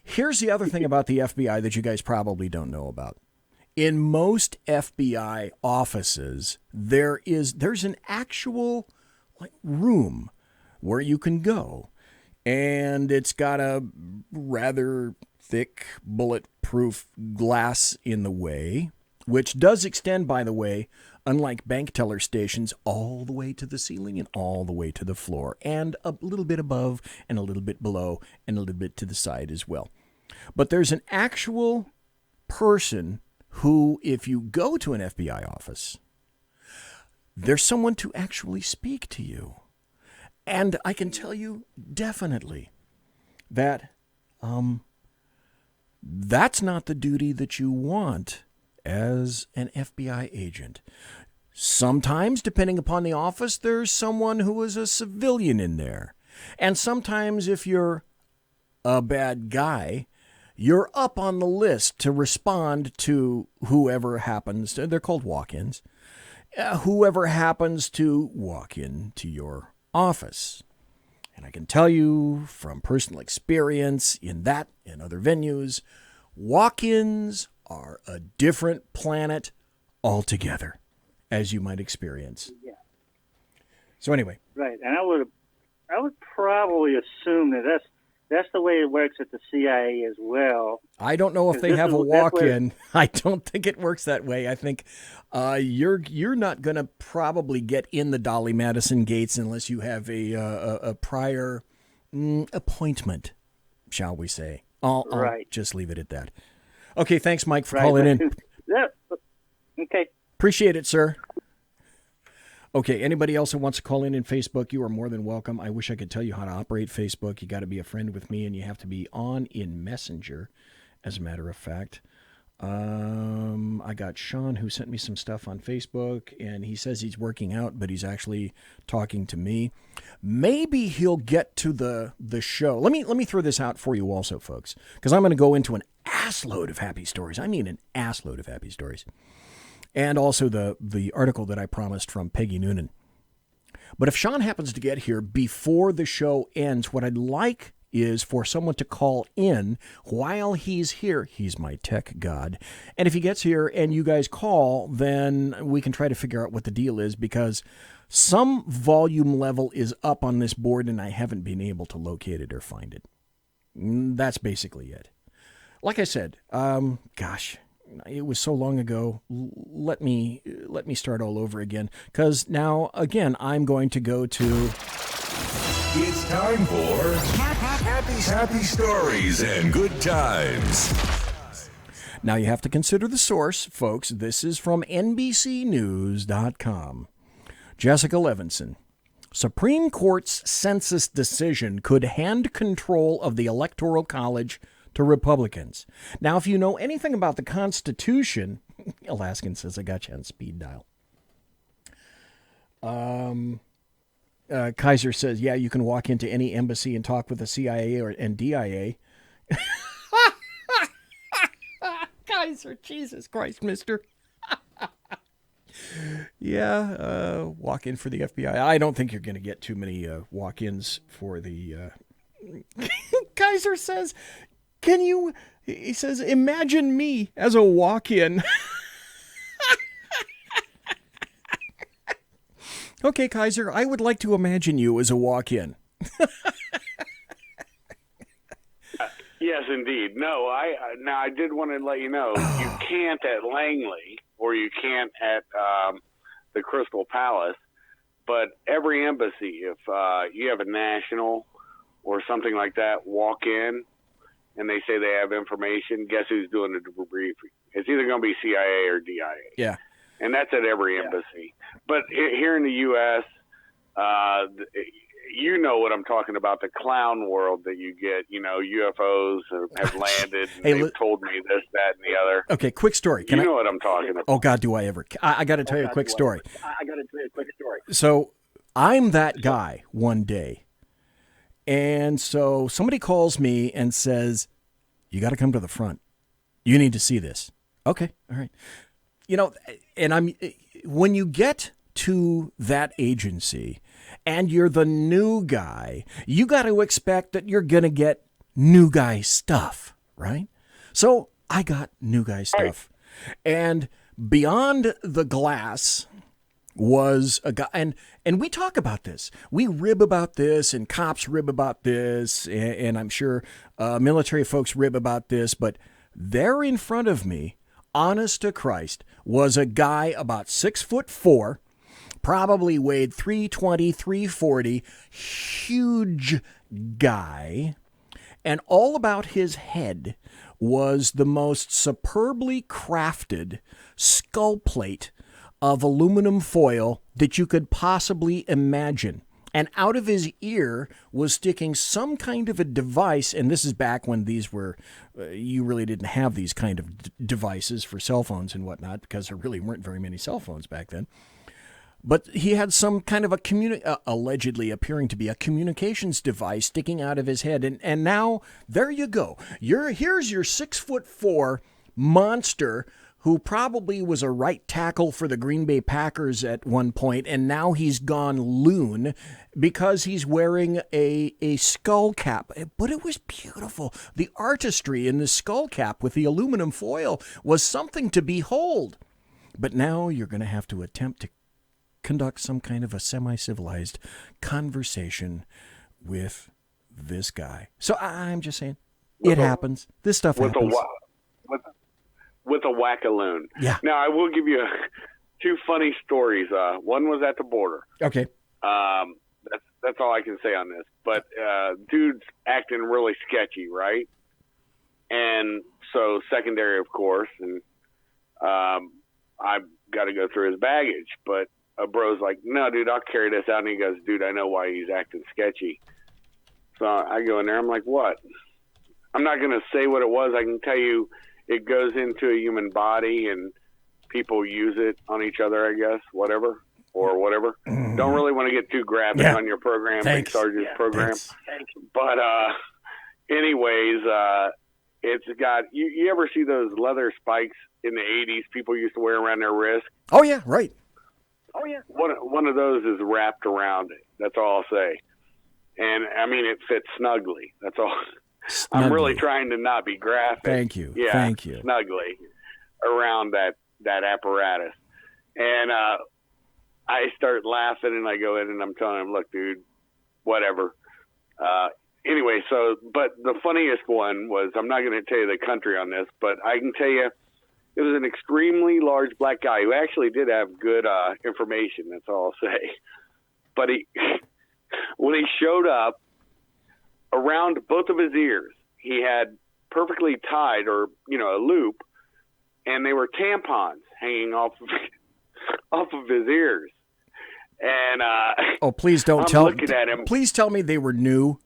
Speaker 3: Here's the other thing about the FBI that you guys probably don't know about. In most FBI offices, there's an actual room where you can go, and it's got a rather thick bulletproof glass in the way, which does extend, by the way, unlike bank teller stations, all the way to the ceiling and all the way to the floor, and a little bit above and a little bit below and a little bit to the side as well. But there's an actual person who, if you go to an FBI office, there's someone to actually speak to you. And I can tell you definitely that that's not the duty that you want as an FBI agent. Sometimes, depending upon the office, there's someone who is a civilian in there. And sometimes, if you're a bad guy, you're up on the list to respond to whoever happens to, they're called walk-ins, whoever happens to walk into your office. And I can tell you from personal experience in that and other venues, walk-ins are a different planet altogether, as you might experience.
Speaker 19: Yeah.
Speaker 3: So anyway.
Speaker 19: Right, and I would probably assume that that's the way it works at the CIA as well.
Speaker 3: I don't know if they have a walk-in. I don't think it works that way. I think you're not going to probably get in the Dolly Madison gates unless you have a prior appointment, shall we say. I'll just leave it at that. Okay, thanks, Mike, for calling in.
Speaker 19: Yeah. Okay.
Speaker 3: Appreciate it, sir. Okay, anybody else who wants to call in Facebook, you are more than welcome. I wish I could tell you how to operate Facebook. You got to be a friend with me, and you have to be on in Messenger, as a matter of fact. I got Sean, who sent me some stuff on Facebook, and he says he's working out, but he's actually talking to me. Maybe he'll get to the show. Let me throw this out for you also, folks, because I'm going to go into an assload of happy stories. I mean an assload of happy stories. And also the article that I promised from Peggy Noonan. But if Sean happens to get here before the show ends, what I'd like is for someone to call in while he's here. He's my tech god. And if he gets here and you guys call, then we can try to figure out what the deal is, because some volume level is up on this board and I haven't been able to locate it or find it. That's basically it. Like I said, it was so long ago. Let me start all over again, because now, again, I'm going to go to...
Speaker 12: It's time for happy stories and good times.
Speaker 3: Now, you have to consider the source, folks. This is from NBCNews.com. Jessica Levinson. Supreme Court's census decision could hand control of the Electoral College to Republicans. Now, if you know anything about the Constitution, Alaskan says, I got you on speed dial. Kaiser says, yeah, you can walk into any embassy and talk with the CIA and DIA. Kaiser, Jesus Christ, mister. Yeah, walk in for the FBI. I don't think you're going to get too many walk-ins for the... Kaiser says... he says, imagine me as a walk-in. Okay, Kaiser, I would like to imagine you as a walk-in.
Speaker 14: Yes, indeed. No, I did want to let you know, you can't at Langley, or you can't at the Crystal Palace, but every embassy, if you have a national or something like that, walk in, and they say they have information, guess who's doing the debriefing? It's either going to be CIA or DIA.
Speaker 3: Yeah.
Speaker 14: And that's at every embassy. But here in the U.S., you know what I'm talking about, the clown world that you get. You know, UFOs have landed, and they've told me this, that, and the other.
Speaker 3: Okay, quick story.
Speaker 14: You know what I'm talking about.
Speaker 3: Oh, God, do I ever. I got to tell you a quick story. So I'm that guy one day. And so somebody calls me and says, you got to come to the front. You need to see this. Okay, all right. You know, and when you get to that agency and you're the new guy, you got to expect that you're going to get new guy stuff, right? So I got new guy stuff. And beyond the glass was a guy, and we talk about this. We rib about this, and cops rib about this, and I'm sure military folks rib about this, but there in front of me, honest to Christ, was a guy about 6'4", probably weighed 320, 340, huge guy. And all about his head was the most superbly crafted skull plate of aluminum foil that you could possibly imagine. And out of his ear was sticking some kind of a device, and this is back when these were, you really didn't have these kind of devices for cell phones and whatnot, because there really weren't very many cell phones back then. But he had some kind of a allegedly appearing to be a communications device sticking out of his head. And now, there you go. Here's your 6'4" monster who probably was a right tackle for the Green Bay Packers at one point, and now he's gone loon because he's wearing a skull cap. But it was beautiful. The artistry in the skull cap with the aluminum foil was something to behold. But now you're going to have to attempt to conduct some kind of a semi-civilized conversation with this guy. So I'm just saying, it happens. This stuff happens.
Speaker 14: With a whack-a-loon.
Speaker 3: Yeah.
Speaker 14: Now, I will give you two funny stories. One was at the border.
Speaker 3: Okay.
Speaker 14: That's all I can say on this. But dude's acting really sketchy, right? And so secondary, of course, and I've got to go through his baggage. But a bro's like, no, dude, I'll carry this out. And he goes, dude, I know why he's acting sketchy. So I go in there. I'm like, what? I'm not going to say what it was. I can tell you it goes into a human body and people use it on each other, I guess, whatever. Don't really want to get too graphic on your program, Big Sarge's program.
Speaker 3: Thanks.
Speaker 14: But anyways, it's got, you ever see those leather spikes in the 80s people used to wear around their wrist?
Speaker 3: Oh, yeah, right.
Speaker 14: One of those is wrapped around it. That's all I'll say. And, I mean, it fits snugly. That's all.
Speaker 3: Snugly.
Speaker 14: I'm really trying to not be graphic.
Speaker 3: Thank you.
Speaker 14: Yeah,
Speaker 3: Thank you.
Speaker 14: Snugly around that apparatus. And I start laughing, and I go in, and I'm telling him, look, dude, whatever. Anyway, but the funniest one was, I'm not going to tell you the country on this, but I can tell you it was an extremely large black guy who actually did have good information. That's all I'll say. But when he showed up, around both of his ears, he had perfectly tied, or a loop, and they were tampons hanging off of his ears. And
Speaker 3: oh, please don't
Speaker 14: I'm
Speaker 3: tell.
Speaker 14: Looking at him.
Speaker 3: Please tell me they were new.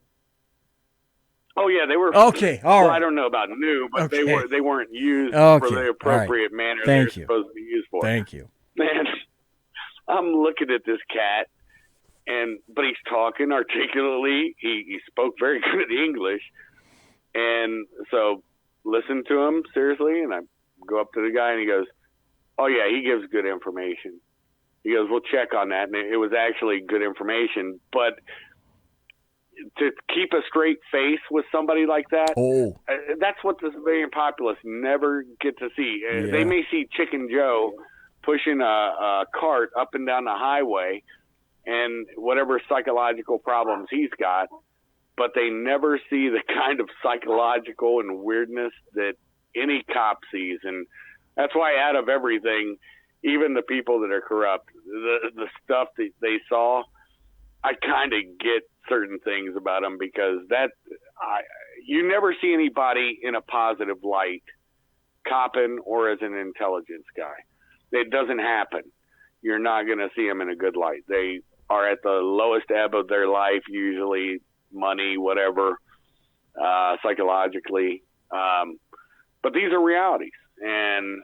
Speaker 14: Oh yeah, they were.
Speaker 3: Okay, all right.
Speaker 14: I don't know about new, but
Speaker 3: Okay.
Speaker 14: they weren't used
Speaker 3: Okay,
Speaker 14: for the appropriate manner
Speaker 3: Thank
Speaker 14: they're
Speaker 3: you.
Speaker 14: supposed to be used for.
Speaker 3: Thank you.
Speaker 14: Man, I'm looking at this cat, but he's talking articulately. He spoke very good English, and so listen to him seriously. And I go up to the guy, and he goes, "Oh yeah, he gives good information." He goes, "We'll check on that," and it was actually good information, but to keep a straight face with somebody like that, that's what the civilian populace never get to see. They may see Chicken Joe pushing a cart up and down the highway and whatever psychological problems he's got, but they never see the kind of psychological and weirdness that any cop sees. And that's why out of everything, even the people that are corrupt, the stuff that they saw, I kind of get certain things about them, because you never see anybody in a positive light, copping or as an intelligence guy. It doesn't happen. You're not going to see them in a good light. They are at the lowest ebb of their life, usually money, whatever, psychologically. But these are realities, and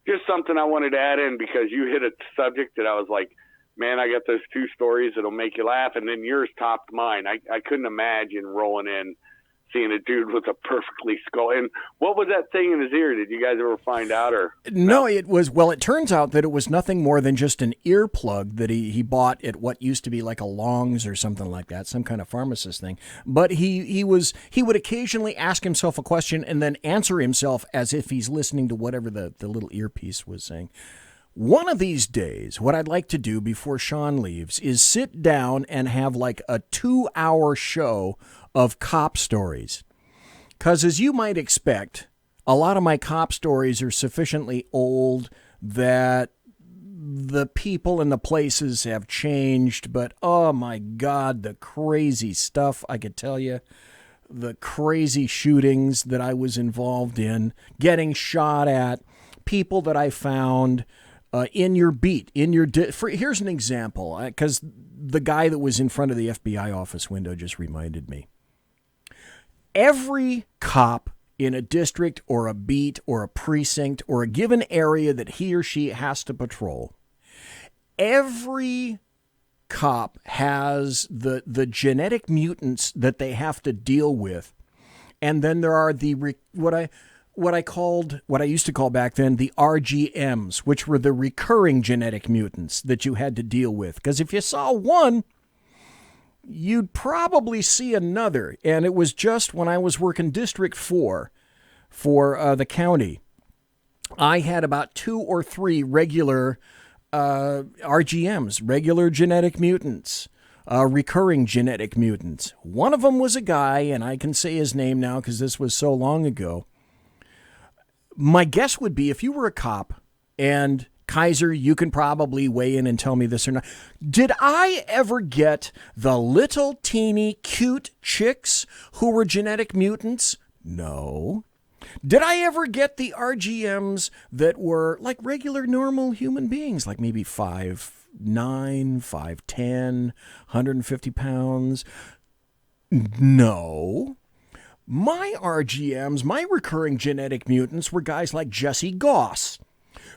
Speaker 14: just something I wanted to add in, because you hit a subject that I was like, man, I got those two stories that'll make you laugh, and then yours topped mine. I couldn't imagine rolling in, seeing a dude with a perfectly skull. And what was that thing in his ear? Did you guys ever find out? Or
Speaker 3: no, it was, well, it turns out that it was nothing more than just an earplug that he bought at what used to be like a Long's or something like that, some kind of pharmacist thing. But he would occasionally ask himself a question and then answer himself as if he's listening to whatever the little earpiece was saying. One of these days, what I'd like to do before Sean leaves is sit down and have like a 2-hour show of cop stories. Because as you might expect, a lot of my cop stories are sufficiently old that the people and the places have changed. But, oh my God, the crazy stuff I could tell you. the crazy shootings that I was involved in, getting shot at, people that I found in your beat, here's an example, because the guy that was in front of the FBI office window just reminded me. Every cop in a district or a beat or a precinct or a given area that he or she has to patrol, every cop has the genetic mutants that they have to deal with, and then there are the what I used to call back then the RGMs, which were the recurring genetic mutants that you had to deal with. Because if you saw one, you'd probably see another. And it was just when I was working District 4 for the county, I had about 2 or 3 regular RGMs, regular genetic mutants, recurring genetic mutants. One of them was a guy, and I can say his name now because this was so long ago. My guess would be if you were a cop, and Kaiser, you can probably weigh in and tell me this or not. Did I ever get the little teeny cute chicks who were genetic mutants? No. Did I ever get the RGMs that were like regular normal human beings, like maybe 5'9", 5'10", 150 pounds? No. My RGMs, my recurring genetic mutants, were guys like Jesse Goss,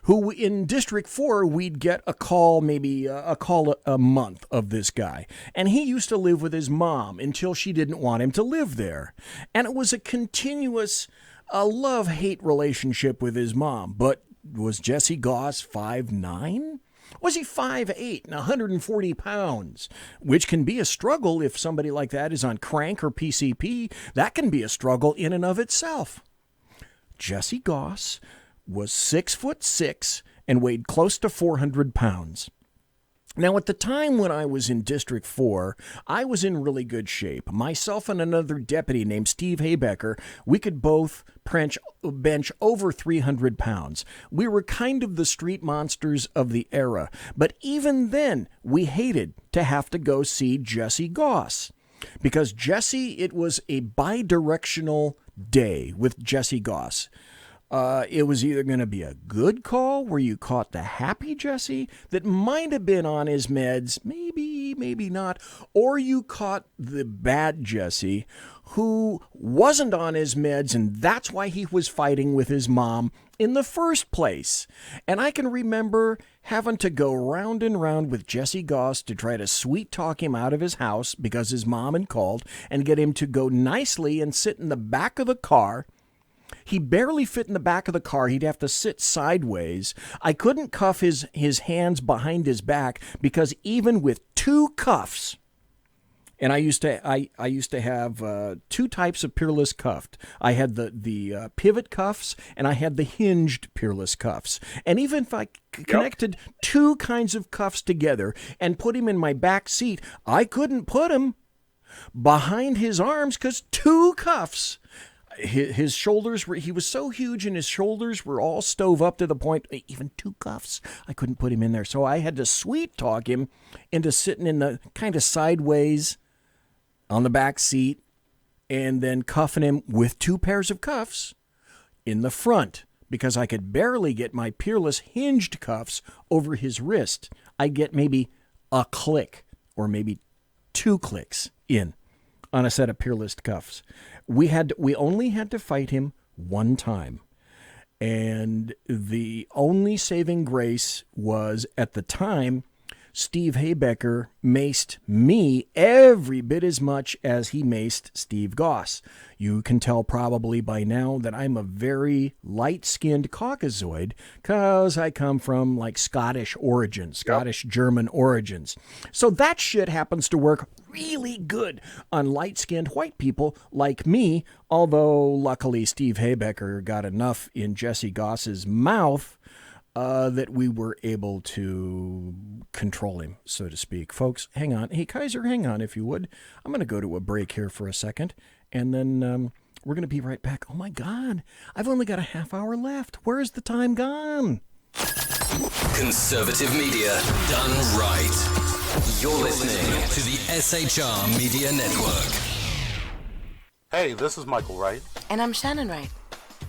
Speaker 3: who in District 4, we'd get a call, maybe a call a month of this guy. And he used to live with his mom until she didn't want him to live there. And it was a continuous love-hate relationship with his mom. But was Jesse Goss 5'9"? Was he 5'8" and 140 pounds? Which can be a struggle if somebody like that is on crank or PCP. That can be a struggle in and of itself. Jesse Goss was 6'6" and weighed close to 400 pounds. Now, at the time when I was in District 4, I was in really good shape. Myself and another deputy named Steve Haybecker, we could both bench over 300 pounds. We were kind of the street monsters of the era. But even then, we hated to have to go see Jesse Goss. Because Jesse, it was a bi-directional day with Jesse Goss. It was either going to be a good call where you caught the happy Jesse that might have been on his meds, maybe not, or you caught the bad Jesse who wasn't on his meds, and that's why he was fighting with his mom in the first place. And I can remember having to go round and round with Jesse Goss to try to sweet talk him out of his house because his mom had called, and get him to go nicely and sit in the back of the car. He barely fit in the back of the car. He'd have to sit sideways. I couldn't cuff his hands behind his back because even with 2 cuffs, and I used to have 2 types of peerless cuffed. I had the pivot cuffs and I had the hinged peerless cuffs. And even if I connected 2 kinds of cuffs together and put him in my back seat, I couldn't put him behind his arms because 2 cuffs. His shoulders he was so huge and his shoulders were all stove up to the point, even 2 cuffs, I couldn't put him in there. So I had to sweet talk him into sitting in the kind of sideways on the back seat and then cuffing him with 2 pairs of cuffs in the front because I could barely get my peerless hinged cuffs over his wrist. I'd get maybe a click or maybe 2 clicks in on a set of peerless cuffs. We only had to fight him 1 time. And the only saving grace was, at the time, Steve Haybecker maced me every bit as much as he maced Steve Goss. You can tell probably by now that I'm a very light-skinned Caucasoid because I come from like Scottish origins, Scottish-German origins. So that shit happens to work really good on light-skinned white people like me, although luckily Steve Haybecker got enough in Jesse Goss's mouth that we were able to control him, so to speak. Folks, hang on. Hey, Kaiser, hang on if you would. I'm going to go to a break here for a second, and then we're going to be right back. Oh, my God. I've only got a half hour left. Where's the time gone?
Speaker 4: Conservative media done right. You're listening to the SHR Media Network.
Speaker 5: Hey, this is Michael Wright.
Speaker 6: And I'm Shannon Wright.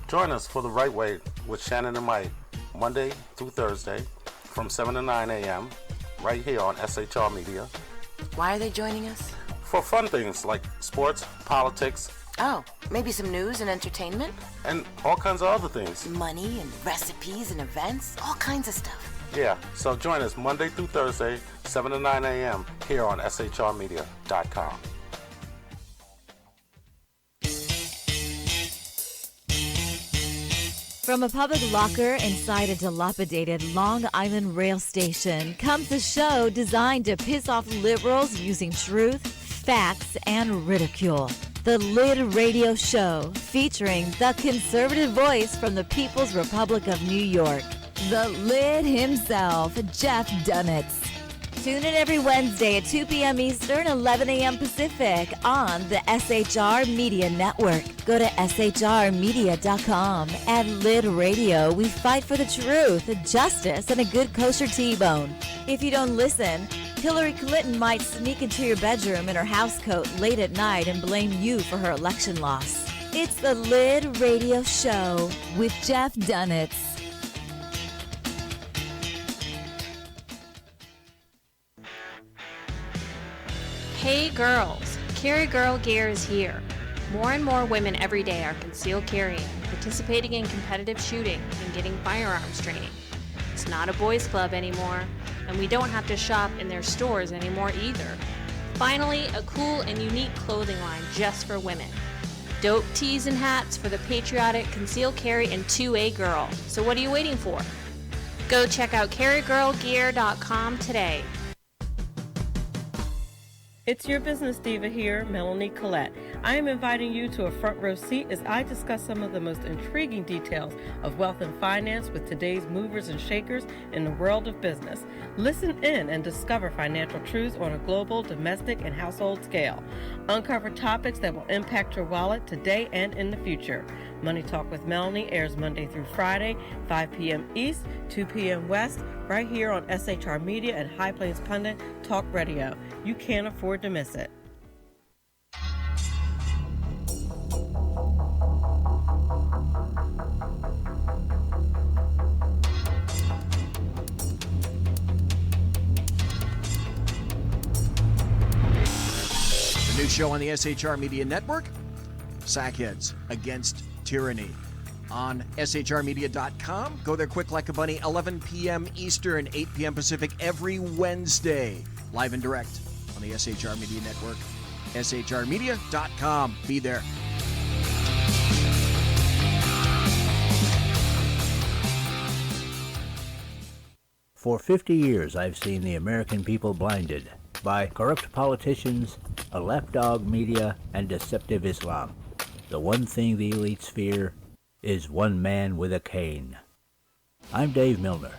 Speaker 5: Join us for The Right Way with Shannon and Mike, Monday through Thursday from 7 to 9 a.m. right here on SHR Media.
Speaker 6: Why are they joining us?
Speaker 5: For fun things like sports, politics.
Speaker 6: Oh, maybe some news and entertainment?
Speaker 5: And all kinds of other things.
Speaker 6: Money and recipes and events, all kinds of stuff.
Speaker 5: Yeah, so join us Monday through Thursday, 7 to 9 a.m. here on shrmedia.com.
Speaker 7: From a public locker inside a dilapidated Long Island rail station comes a show designed to piss off liberals using truth, facts, and ridicule. The Lid Radio Show, featuring the conservative voice from the People's Republic of New York, the Lid himself, Jeff Dunitz. Tune in every Wednesday at 2 p.m. Eastern, 11 a.m. Pacific on the SHR Media Network. Go to shrmedia.com. At Lid Radio, we fight for the truth, justice, and a good kosher T-bone. If you don't listen, Hillary Clinton might sneak into your bedroom in her housecoat late at night and blame you for her election loss. It's the Lid Radio Show with Jeff Dunitz.
Speaker 8: Hey girls, Carry Girl Gear is here. More and more women every day are concealed carrying, participating in competitive shooting, and getting firearms training. It's not a boys' club anymore, and we don't have to shop in their stores anymore either. Finally, a cool and unique clothing line just for women. Dope tees and hats for the patriotic concealed carry and 2A girl. So what are you waiting for? Go check out carrygirlgear.com today.
Speaker 9: It's your business diva here, Melanie Collette. I am inviting you to a front row seat as I discuss some of the most intriguing details of wealth and finance with today's movers and shakers in the world of business. Listen in and discover financial truths on a global, domestic, and household scale. Uncover topics that will impact your wallet today and in the future. Money Talk with Melanie airs Monday through Friday, 5 p.m. East, 2 p.m. West, right here on SHR Media and High Plains Pundit Talk Radio. You can't afford to miss it.
Speaker 3: The new show on the SHR Media Network, Sackheads Against Tyranny. On shrmedia.com. Go there quick like a bunny, 11 p.m. Eastern, 8 p.m. Pacific every Wednesday. Live and direct on the SHR Media Network. shrmedia.com. Be there.
Speaker 10: For 50 years, I've seen the American people blinded by corrupt politicians, a lapdog media, and deceptive Islam. The one thing the elites fear is one man with a cane. I'm Dave Milner.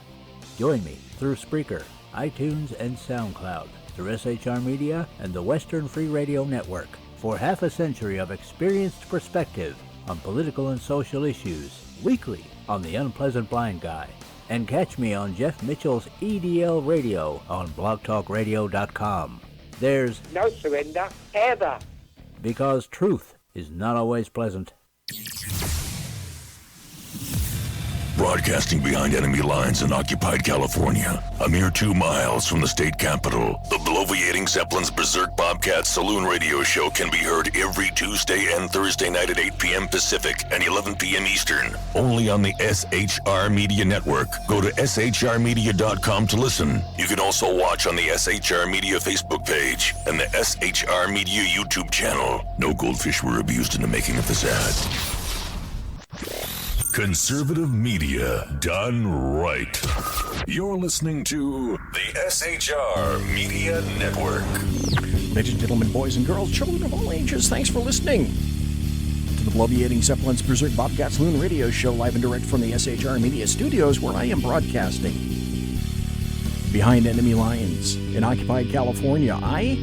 Speaker 10: Join me through Spreaker, iTunes, and SoundCloud, through SHR Media and the Western Free Radio Network, for half a century of experienced perspective on political and social issues, weekly on The Unpleasant Blind Guy. And catch me on Jeff Mitchell's EDL Radio on blogtalkradio.com. There's
Speaker 11: no surrender, ever.
Speaker 10: Because truth is not always pleasant.
Speaker 12: Broadcasting behind enemy lines in occupied California, a mere 2 miles from the state capitol, the bloviating Zeppelin's Berserk Bobcat Saloon radio show can be heard every Tuesday and Thursday night at 8 p.m. Pacific and 11 p.m. Eastern, only on the SHR Media Network. Go to shrmedia.com to listen. You can also watch on the SHR Media Facebook page and the SHR Media YouTube channel. No goldfish were abused in the making of this ad. Conservative media done right. You're listening to the SHR Media Network.
Speaker 3: Ladies and gentlemen, boys and girls, children of all ages, thanks for listening to the bloviating Zeppelin's Berserk Bobcat Saloon radio show, live and direct from the SHR Media Studios, where I am broadcasting behind enemy lines in occupied California. I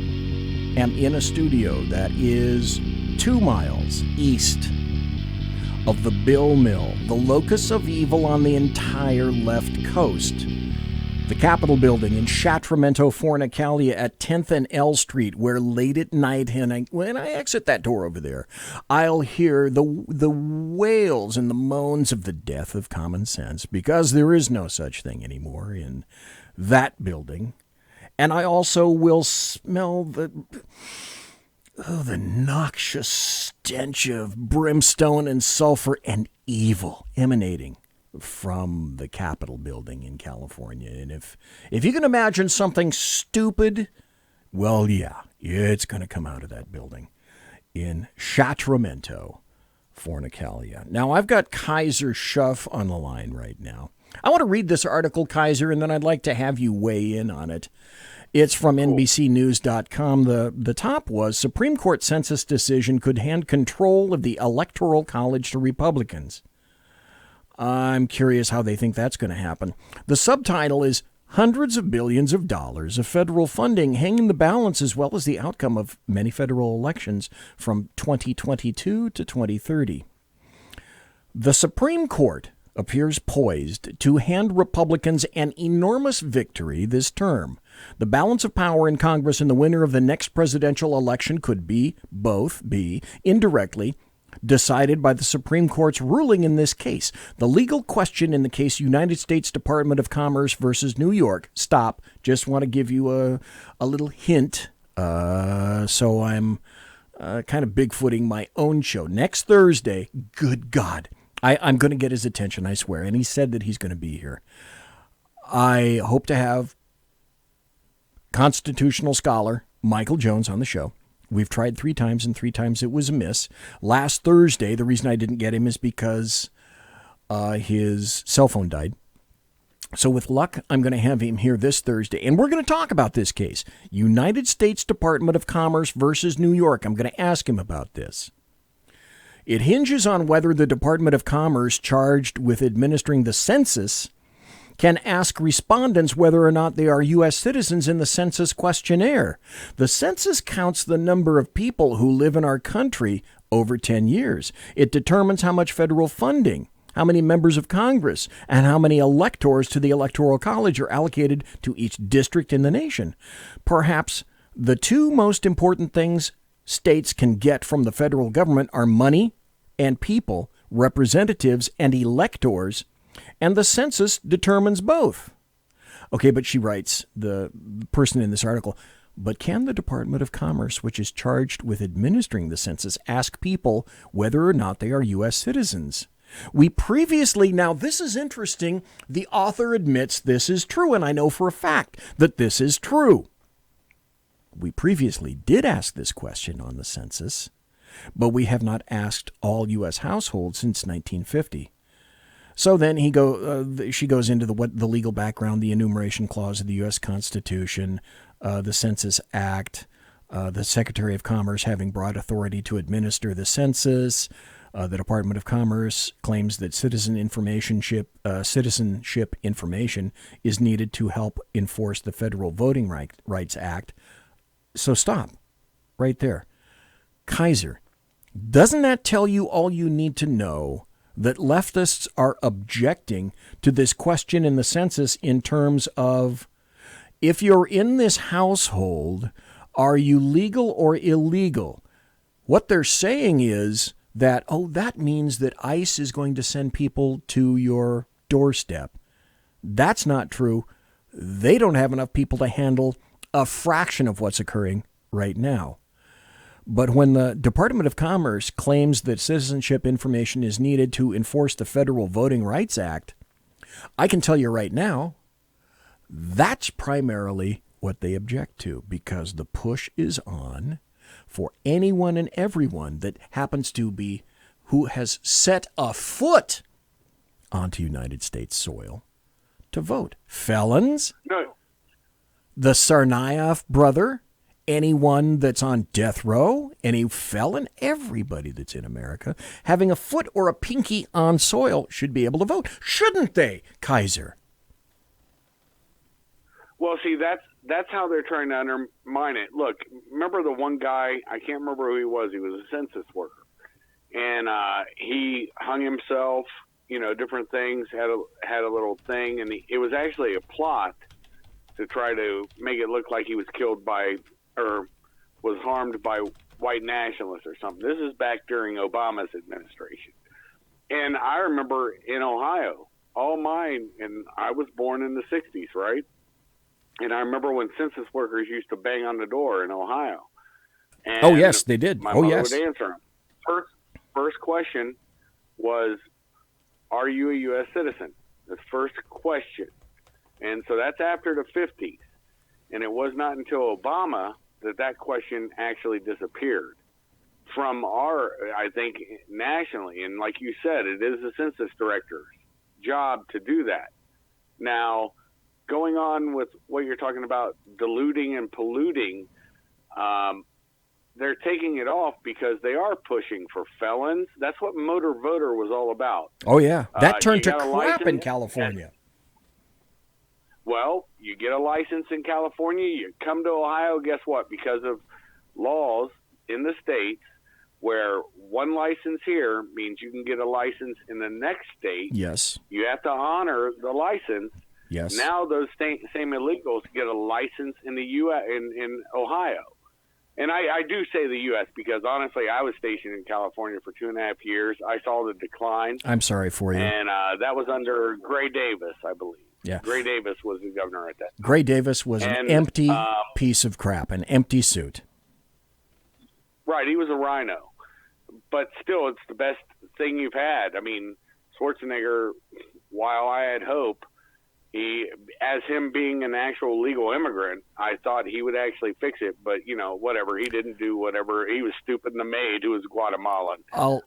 Speaker 3: am in a studio that is 2 miles east of the Bill Mill, the locus of evil on the entire left coast. The Capitol building in Sacramento, Fornicalia at 10th and L Street, where late at night, when I exit that door over there, I'll hear the wails and the moans of the death of common sense, because there is no such thing anymore in that building. And I also will smell the noxious stench of brimstone and sulfur and evil emanating from the Capitol building in California. And if you can imagine something stupid, well, yeah, it's going to come out of that building in Sacramento, Fornicalia. Now, I've got Kaiser Schuff on the line right now. I want to read this article, Kaiser, and then I'd like to have you weigh in on it. It's from NBCnews.com. The top was, Supreme Court census decision could hand control of the Electoral College to Republicans. I'm curious how they think that's going to happen. The subtitle is, Hundreds of billions of dollars of federal funding hang in the balance, as well as the outcome of many federal elections from 2022 to 2030. The Supreme Court appears poised to hand Republicans an enormous victory this term. The balance of power in Congress in the winter of the next presidential election could be indirectly decided by the Supreme Court's ruling in this case. The legal question in the case United States Department of Commerce versus New York. Stop. Just want to give you a little hint. So I'm kind of bigfooting my own show. Next Thursday, good God, I'm going to get his attention, I swear. And he said that he's going to be here. I hope to have constitutional scholar Michael Jones on the show. We've tried 3 times, and 3 times it was a miss. Last Thursday, the reason I didn't get him is because his cell phone died. So with luck, I'm going to have him here this Thursday, and we're going to talk about this case. United States Department of Commerce versus New York. I'm going to ask him about this. It hinges on whether the Department of Commerce charged with administering the census can ask respondents whether or not they are U.S. citizens in the census questionnaire. The census counts the number of people who live in our country over 10 years. It determines how much federal funding, how many members of Congress, and how many electors to the Electoral College are allocated to each district in the nation. Perhaps the 2 most important things states can get from the federal government are money and people, representatives and electors, and the census determines both. Okay, but she writes, the person in this article, but can the Department of Commerce, which is charged with administering the census, ask people whether or not they are U.S. citizens? We previously, now this is interesting, the author admits this is true, and I know for a fact that this is true. We previously did ask this question on the census, but we have not asked all U.S. households since 1950. So then she goes into the legal background, the enumeration clause of the U.S. Constitution, the Census Act, the Secretary of Commerce having broad authority to administer the census. The Department of Commerce claims that citizenship information is needed to help enforce the Federal Voting Rights Act. So stop right there. Kaiser, doesn't that tell you all you need to know that leftists are objecting to this question in the census in terms of, if you're in this household, are you legal or illegal? What they're saying is that, that means that ICE is going to send people to your doorstep. That's not true. They don't have enough people to handle a fraction of what's occurring right now. But when the Department of Commerce claims that citizenship information is needed to enforce the Federal Voting Rights Act, I can tell you right now, that's primarily what they object to, because the push is on for anyone and everyone that happens to be, who has set a foot onto United States soil, to vote. Felons?
Speaker 14: No.
Speaker 3: The Tsarnaev brother? Anyone that's on death row, any felon, everybody that's in America having a foot or a pinky on soil should be able to vote. Shouldn't they, Kaiser?
Speaker 14: Well, see, that's how they're trying to undermine it. Look, remember the one guy, I can't remember who he was a census worker. And he hung himself, different things, had a little thing, and it was actually a plot to try to make it look like he was killed by or was harmed by white nationalists or something. This is back during Obama's administration. And I remember in Ohio, all mine, and I was born in the 60s, right? And I remember when census workers used to bang on the door in Ohio. And
Speaker 3: oh, yes, they did.
Speaker 14: My
Speaker 3: oh,
Speaker 14: mother
Speaker 3: yes.
Speaker 14: would answer them. First question was, are you a U.S. citizen? The first question. And so that's after the 50s. And it was not until Obama that question actually disappeared from I think, nationally. And like you said, it is the census director's job to do that. Now, going on with what you're talking about, diluting and polluting, they're taking it off because they are pushing for felons. That's what Motor Voter was all about.
Speaker 3: Oh, yeah. That turned to
Speaker 14: got a
Speaker 3: crap in
Speaker 14: license,
Speaker 3: California.
Speaker 14: Well, you get a license in California, you come to Ohio, guess what? Because of laws in the states where one license here means you can get a license in the next state.
Speaker 3: Yes.
Speaker 14: You have to honor the license.
Speaker 3: Yes.
Speaker 14: Now those same illegals get a license in the U.S. in Ohio. And I do say the U.S. because, honestly, I was stationed in California for 2.5 years. I saw the decline.
Speaker 3: I'm sorry for you.
Speaker 14: And that was under Gray Davis, I believe.
Speaker 3: Yeah.
Speaker 14: Gray Davis was the governor at that time.
Speaker 3: Gray Davis was an empty piece of crap, an empty suit.
Speaker 14: Right, he was a rhino. But still, it's the best thing you've had. I mean, Schwarzenegger, while I had hope, as him being an actual legal immigrant, I thought he would actually fix it. But, whatever. He didn't do whatever. He was stupid in the maid who was Guatemalan.
Speaker 3: I'll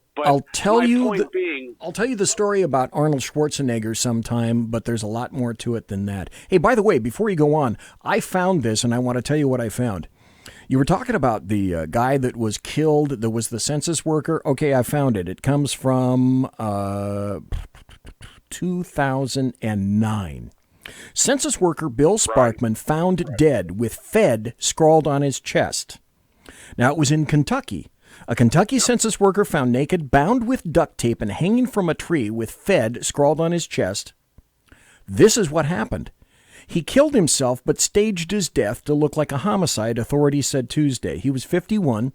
Speaker 3: tell you the story about Arnold Schwarzenegger sometime, but there's a lot more to it than that. Hey, by the way, before you go on, I found this, and I want to tell you what I found. You were talking about the guy that was killed, that was the census worker. Okay, I found it. It comes from 2009. Census worker Bill Sparkman found dead with Fed scrawled on his chest. Now, it was in Kentucky. A Kentucky census worker found naked, bound with duct tape, and hanging from a tree with Fed scrawled on his chest. This is what happened. He killed himself but staged his death to look like a homicide, authorities said Tuesday. He was 51.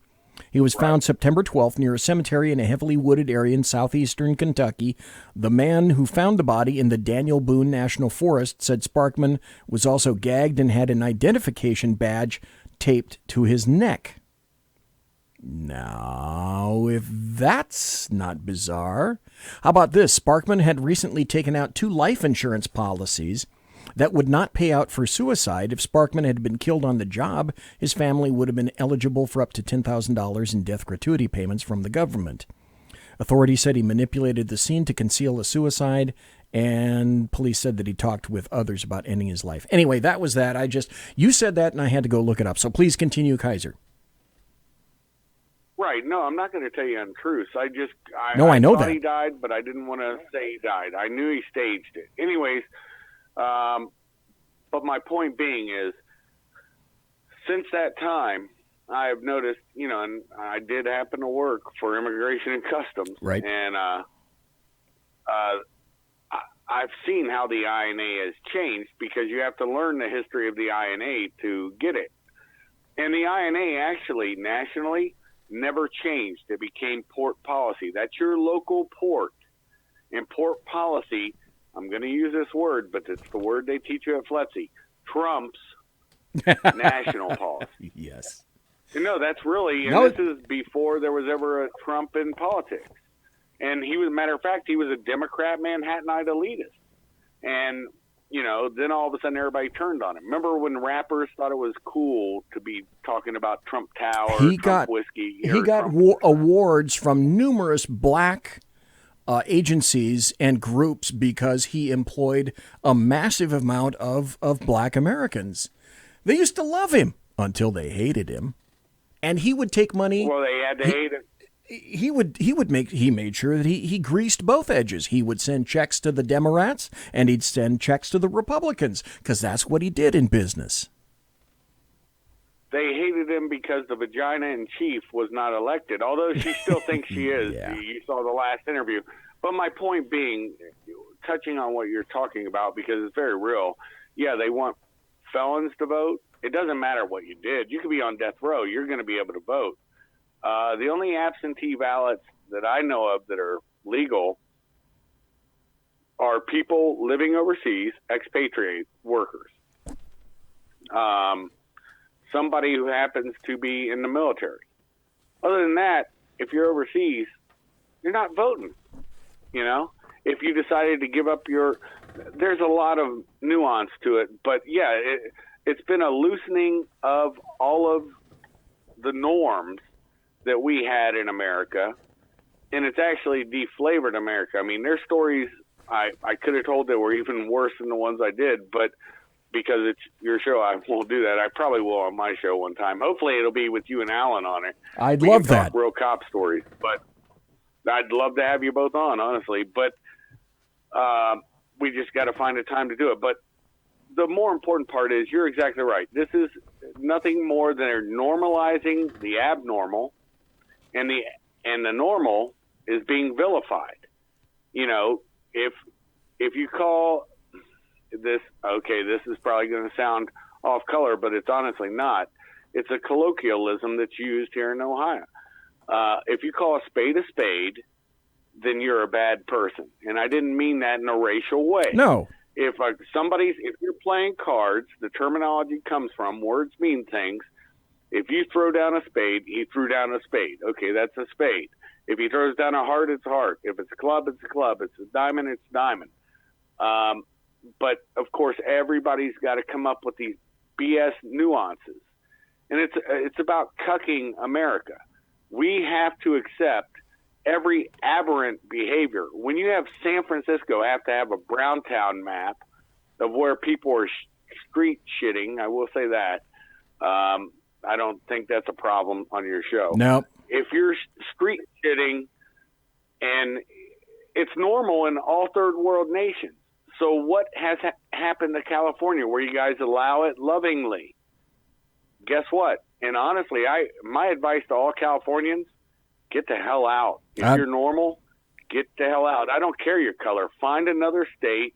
Speaker 3: He was found September 12th near a cemetery in a heavily wooded area in southeastern Kentucky. The man who found the body in the Daniel Boone National Forest said Sparkman was also gagged and had an identification badge taped to his neck. Now, if that's not bizarre, how about this? Sparkman had recently taken out 2 life insurance policies that would not pay out for suicide. If Sparkman had been killed on the job, his family would have been eligible for up to $10,000 in death gratuity payments from the government. Authorities said he manipulated the scene to conceal a suicide, and police said that he talked with others about ending his life. Anyway, that was that. You said that, and I had to go look it up. So please continue, Kaiser.
Speaker 14: Right. No, I'm not going to tell you untruths. I
Speaker 3: know
Speaker 14: thought
Speaker 3: that.
Speaker 14: he died, but I didn't want to say he died. I knew he staged it. Anyways, but my point being is, since that time, I have noticed, and I did happen to work for Immigration and Customs.
Speaker 3: Right.
Speaker 14: And I've seen how the INA has changed because you have to learn the history of the INA to get it. And the INA actually, nationally, never changed. It became port policy. That's your local port. And port policy, I'm going to use this word, but it's the word they teach you at FLETC, trumps national policy.
Speaker 3: Yes.
Speaker 14: No, that's really, and this is before there was ever a Trump in politics. And he was, matter of fact, he was a Democrat Manhattanite elitist. And, then all of a sudden everybody turned on him. Remember when rappers thought it was cool to be talking about Trump Tower, Trump whiskey?
Speaker 3: He got awards from numerous black agencies and groups because he employed a massive amount of black Americans. They used to love him until they hated him. And he would take money.
Speaker 14: Well, they had to hate him.
Speaker 3: He made sure that he greased both edges. He would send checks to the Democrats and he'd send checks to the Republicans because that's what he did in business.
Speaker 14: They hated him because the vagina in chief was not elected, although she still thinks she is.
Speaker 3: Yeah.
Speaker 14: You saw the last interview. But my point being, touching on what you're talking about, because it's very real, yeah, they want felons to vote, it doesn't matter what you did. You could be on death row. You're going to be able to vote. The only absentee ballots that I know of that are legal are people living overseas, expatriate workers. Somebody who happens to be in the military. Other than that, if you're overseas, you're not voting. You know, if you decided to give up there's a lot of nuance to it, but yeah, it's been a loosening of all of the norms that we had in America, and it's actually deflavored America. I mean, there's stories I could have told that were even worse than the ones I did, but because it's your show, I won't do that. I probably will on my show one time. Hopefully it'll be with you and Alan on it.
Speaker 3: I'd
Speaker 14: We
Speaker 3: love
Speaker 14: can
Speaker 3: that.
Speaker 14: talk real cop stories, but I'd love to have you both on, honestly. But we just got to find a time to do it. But the more important part is you're exactly right. This is nothing more than normalizing the abnormal, and the normal is being vilified. You know, if you call this, okay, this is probably going to sound off color, but it's honestly not. It's a colloquialism that's used here in Ohio. If you call a spade, then you're a bad person. And I didn't mean that in a racial way.
Speaker 3: No.
Speaker 14: If you're playing cards, the terminology comes from, words mean things. If you throw down a spade, he threw down a spade. Okay, that's a spade. If he throws down a heart, it's a heart. If it's a club, it's a club. It's a diamond, it's a diamond. But, of course, everybody's got to come up with these BS nuances. And it's about cucking America. We have to accept every aberrant behavior. When you have San Francisco have to have a Browntown map of where people are street shitting, I will say that. I don't think that's a problem on your show.
Speaker 3: No.
Speaker 14: If you're street shitting, and it's normal in all third world nations. So what has happened to California where you guys allow it lovingly? Guess what? And honestly, my advice to all Californians, get the hell out. If you're normal, get the hell out. I don't care your color. Find another state,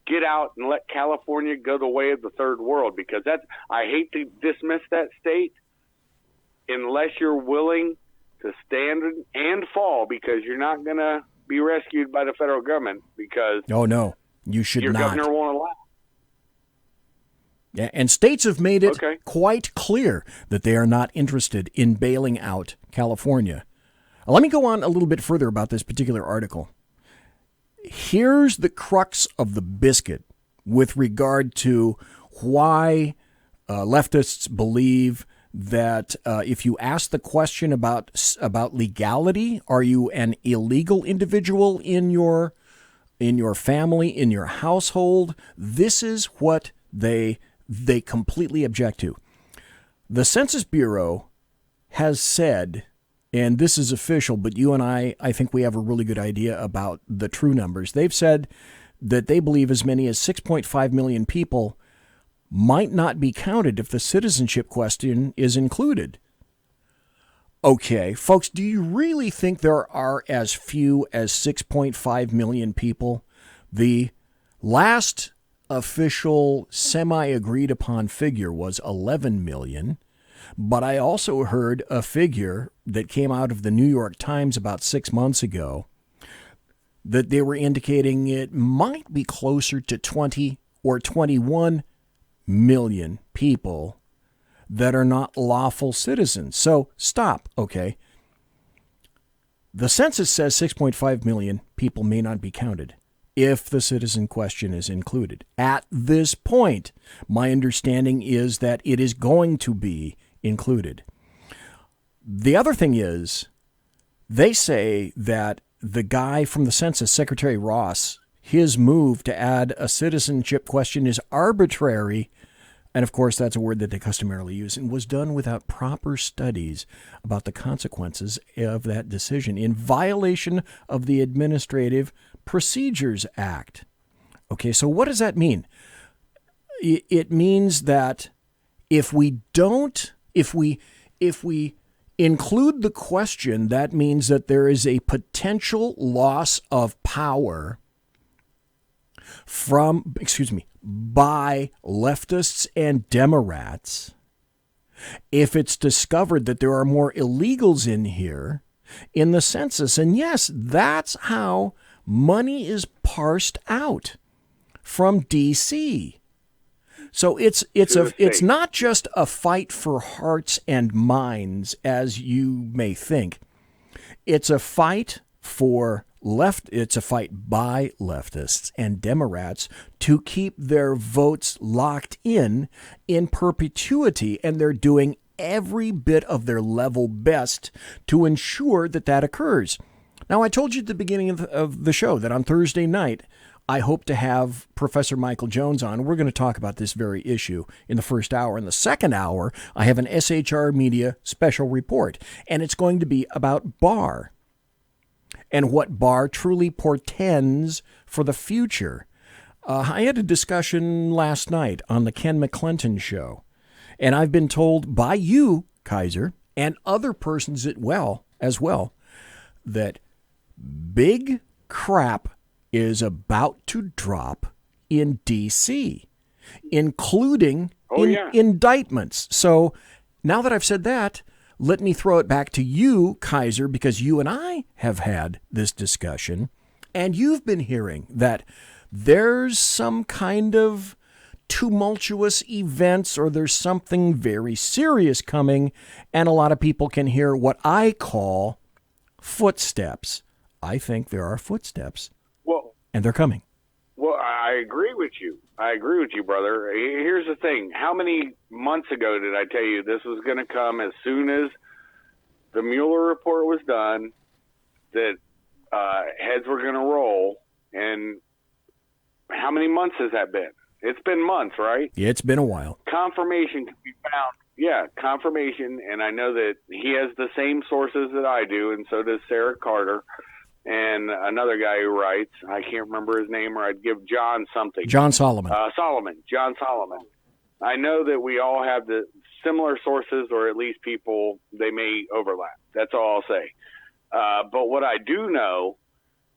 Speaker 14: get out, and let California go the way of the third world, because I hate to dismiss that state unless you're willing to stand and fall, because you're not going to be rescued by the federal government, because
Speaker 3: Oh, no. You should
Speaker 14: your
Speaker 3: not.
Speaker 14: governor won't allow.
Speaker 3: Yeah, and states have made it
Speaker 14: Okay.
Speaker 3: quite clear that they are not interested in bailing out California. Let me go on a little bit further about this particular article. Here's the crux of the biscuit with regard to why leftists believe that if you ask the question about legality, are you an illegal individual in your family, in your household, this is what they completely object to. The Census Bureau has said, and this is official, but you and I think we have a really good idea about the true numbers. They've said that they believe as many as 6.5 million people might not be counted if the citizenship question is included. Okay, folks, do you really think there are as few as 6.5 million people? The last official semi-agreed upon figure was 11 million, but I also heard a figure that came out of the New York Times about 6 months ago that they were indicating it might be closer to 20 or 21 million people that are not lawful citizens. So stop, okay? The census says 6.5 million people may not be counted if the citizen question is included. At this point, my understanding is that it is going to be included. The other thing is, they say that the guy from the census, Secretary Ross, his move to add a citizenship question is arbitrary. And of course, that's a word that they customarily use, and was done without proper studies about the consequences of that decision in violation of the Administrative Procedures Act. Okay, so what does that mean? It means that if we include the question, that means that there is a potential loss of power by leftists and Democrats, if it's discovered that there are more illegals in here in the census. And yes, that's how money is parsed out from D.C. So it's not just a fight for hearts and minds, as you may think. It's a fight it's a fight by leftists and Democrats to keep their votes locked in perpetuity, and they're doing every bit of their level best to ensure that that occurs. Now, I told you at the beginning of the show that on Thursday night, I hope to have Professor Michael Jones on. We're going to talk about this very issue in the first hour. In the second hour, I have an SHR Media special report, and it's going to be about Barr and what Barr truly portends for the future. I had a discussion last night on the Ken McClinton show, and I've been told by you, Kaiser, and other persons as well, that big crap is about to drop in D.C., including indictments. So now that I've said that, let me throw it back to you, Kaiser, because you and I have had this discussion, and you've been hearing that there's some kind of tumultuous events or there's something very serious coming, and a lot of people can hear what I call footsteps. I think there are footsteps. And they're coming.
Speaker 14: Well, I agree with you. Brother. Here's the thing. How many months ago did I tell you this was going to come as soon as the Mueller report was done, that heads were going to roll? And how many months has that been? It's been months, right?
Speaker 3: Yeah, it's been a while.
Speaker 14: Confirmation can be found. Yeah, confirmation. And I know that he has the same sources that I do, and so does Sarah Carter. And another guy who writes, I can't remember his name, or I'd give John something.
Speaker 3: John Solomon.
Speaker 14: John Solomon. I know that we all have the similar sources, or at least people, they may overlap. That's all I'll say. But what I do know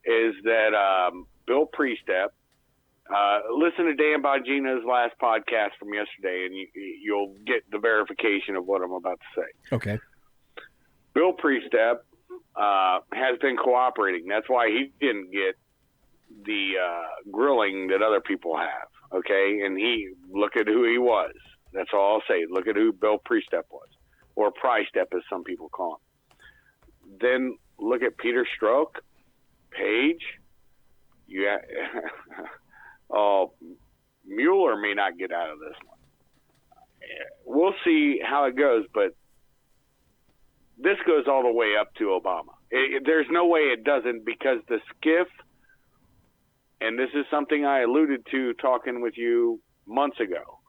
Speaker 14: is that Bill Priestep, listen to Dan Bongino's last podcast from yesterday, and you'll get the verification of what I'm about to say.
Speaker 3: Okay.
Speaker 14: Bill Priestep has been cooperating. That's why he didn't get the grilling that other people have. Okay, and look at who he was. That's all I'll say. Look at who Bill Priestep was, or Priestep as some people call him. Then look at Peter Strzok, Page. Mueller may not get out of this one. We'll see how it goes, but this goes all the way up to Obama. There's no way it doesn't, because the skiff, and this is something I alluded to talking with you months ago,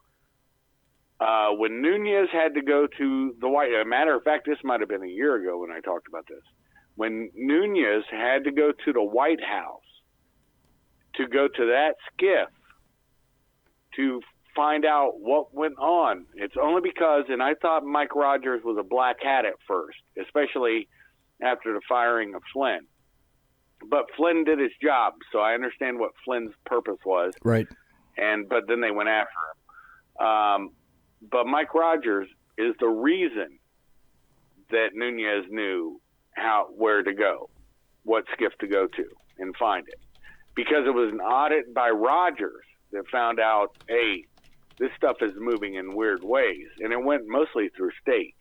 Speaker 14: when Nunez had to go to the White House, matter of fact, this might have been a year ago when I talked about this, when Nunez had to go to the White House to go to that skiff to find out what went on. It's only because, and I thought Mike Rogers was a black hat at first, especially after the firing of Flynn. But Flynn did his job, so I understand what Flynn's purpose was.
Speaker 3: Right.
Speaker 14: But then they went after him. But Mike Rogers is the reason that Nunez knew where to go, what skiff to go to, and find it. Because it was an audit by Rogers that found out, hey, this stuff is moving in weird ways. And it went mostly through state.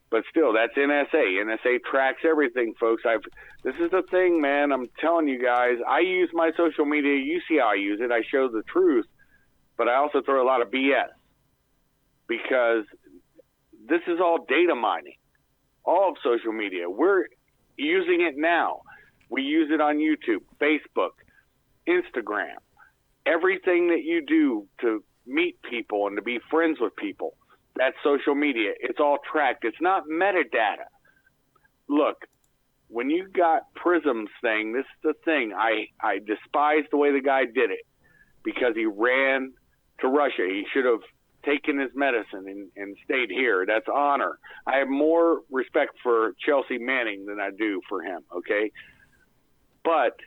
Speaker 14: But still, that's NSA. NSA tracks everything, folks. This is the thing, man. I'm telling you guys, I use my social media. You see how I use it. I show the truth. But I also throw a lot of BS. Because this is all data mining. All of social media. We're using it now. We use it on YouTube, Facebook, Instagram. Everything that you do to meet people and to be friends with people, that's social media. It's all tracked. It's not metadata. Look, when you got Prism's thing, this is the thing. I despise the way the guy did it because he ran to Russia. He should have taken his medicine and stayed here. That's honor. I have more respect for Chelsea Manning than I do for him, okay? But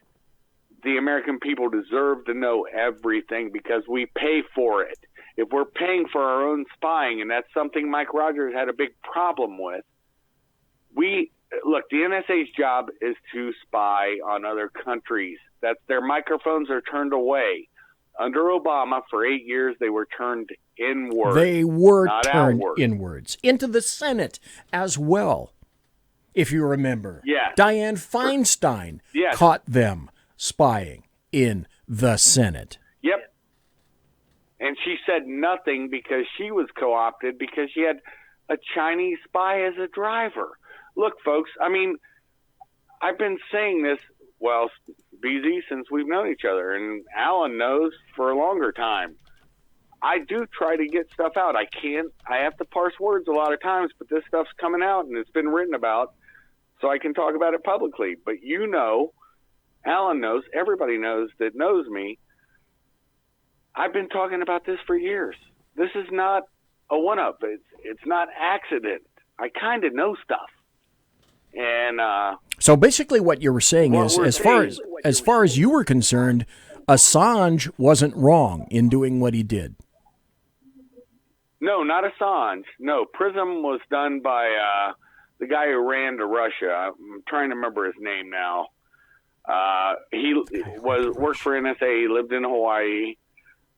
Speaker 14: the American people deserve to know everything because we pay for it. If we're paying for our own spying, and that's something Mike Rogers had a big problem with, look, the NSA's job is to spy on other countries. That's their microphones are turned away. Under Obama, for 8 years, they were turned inward.
Speaker 3: They were
Speaker 14: not
Speaker 3: turned
Speaker 14: outward.
Speaker 3: inwards into the Senate as well, if you remember.
Speaker 14: Yes.
Speaker 3: Dianne Feinstein
Speaker 14: Yes.
Speaker 3: caught them spying in the Senate.
Speaker 14: Yep. And she said nothing because she was co-opted because she had a Chinese spy as a driver. Look, folks, I mean, I've been saying this, well, BZ, since we've known each other, and Alan knows for a longer time. I do try to get stuff out. I have to parse words a lot of times, but this stuff's coming out and it's been written about, so I can talk about it publicly. But you know, Alan knows, everybody knows that knows me, I've been talking about this for years. This is not a one-up. It's not accident. I kind of know stuff. And
Speaker 3: so basically what you were saying is, as far as you were concerned, Assange wasn't wrong in doing what he did.
Speaker 14: No, not Assange. No, PRISM was done by the guy who ran to Russia. I'm trying to remember his name now. He worked for NSA. He lived in Hawaii.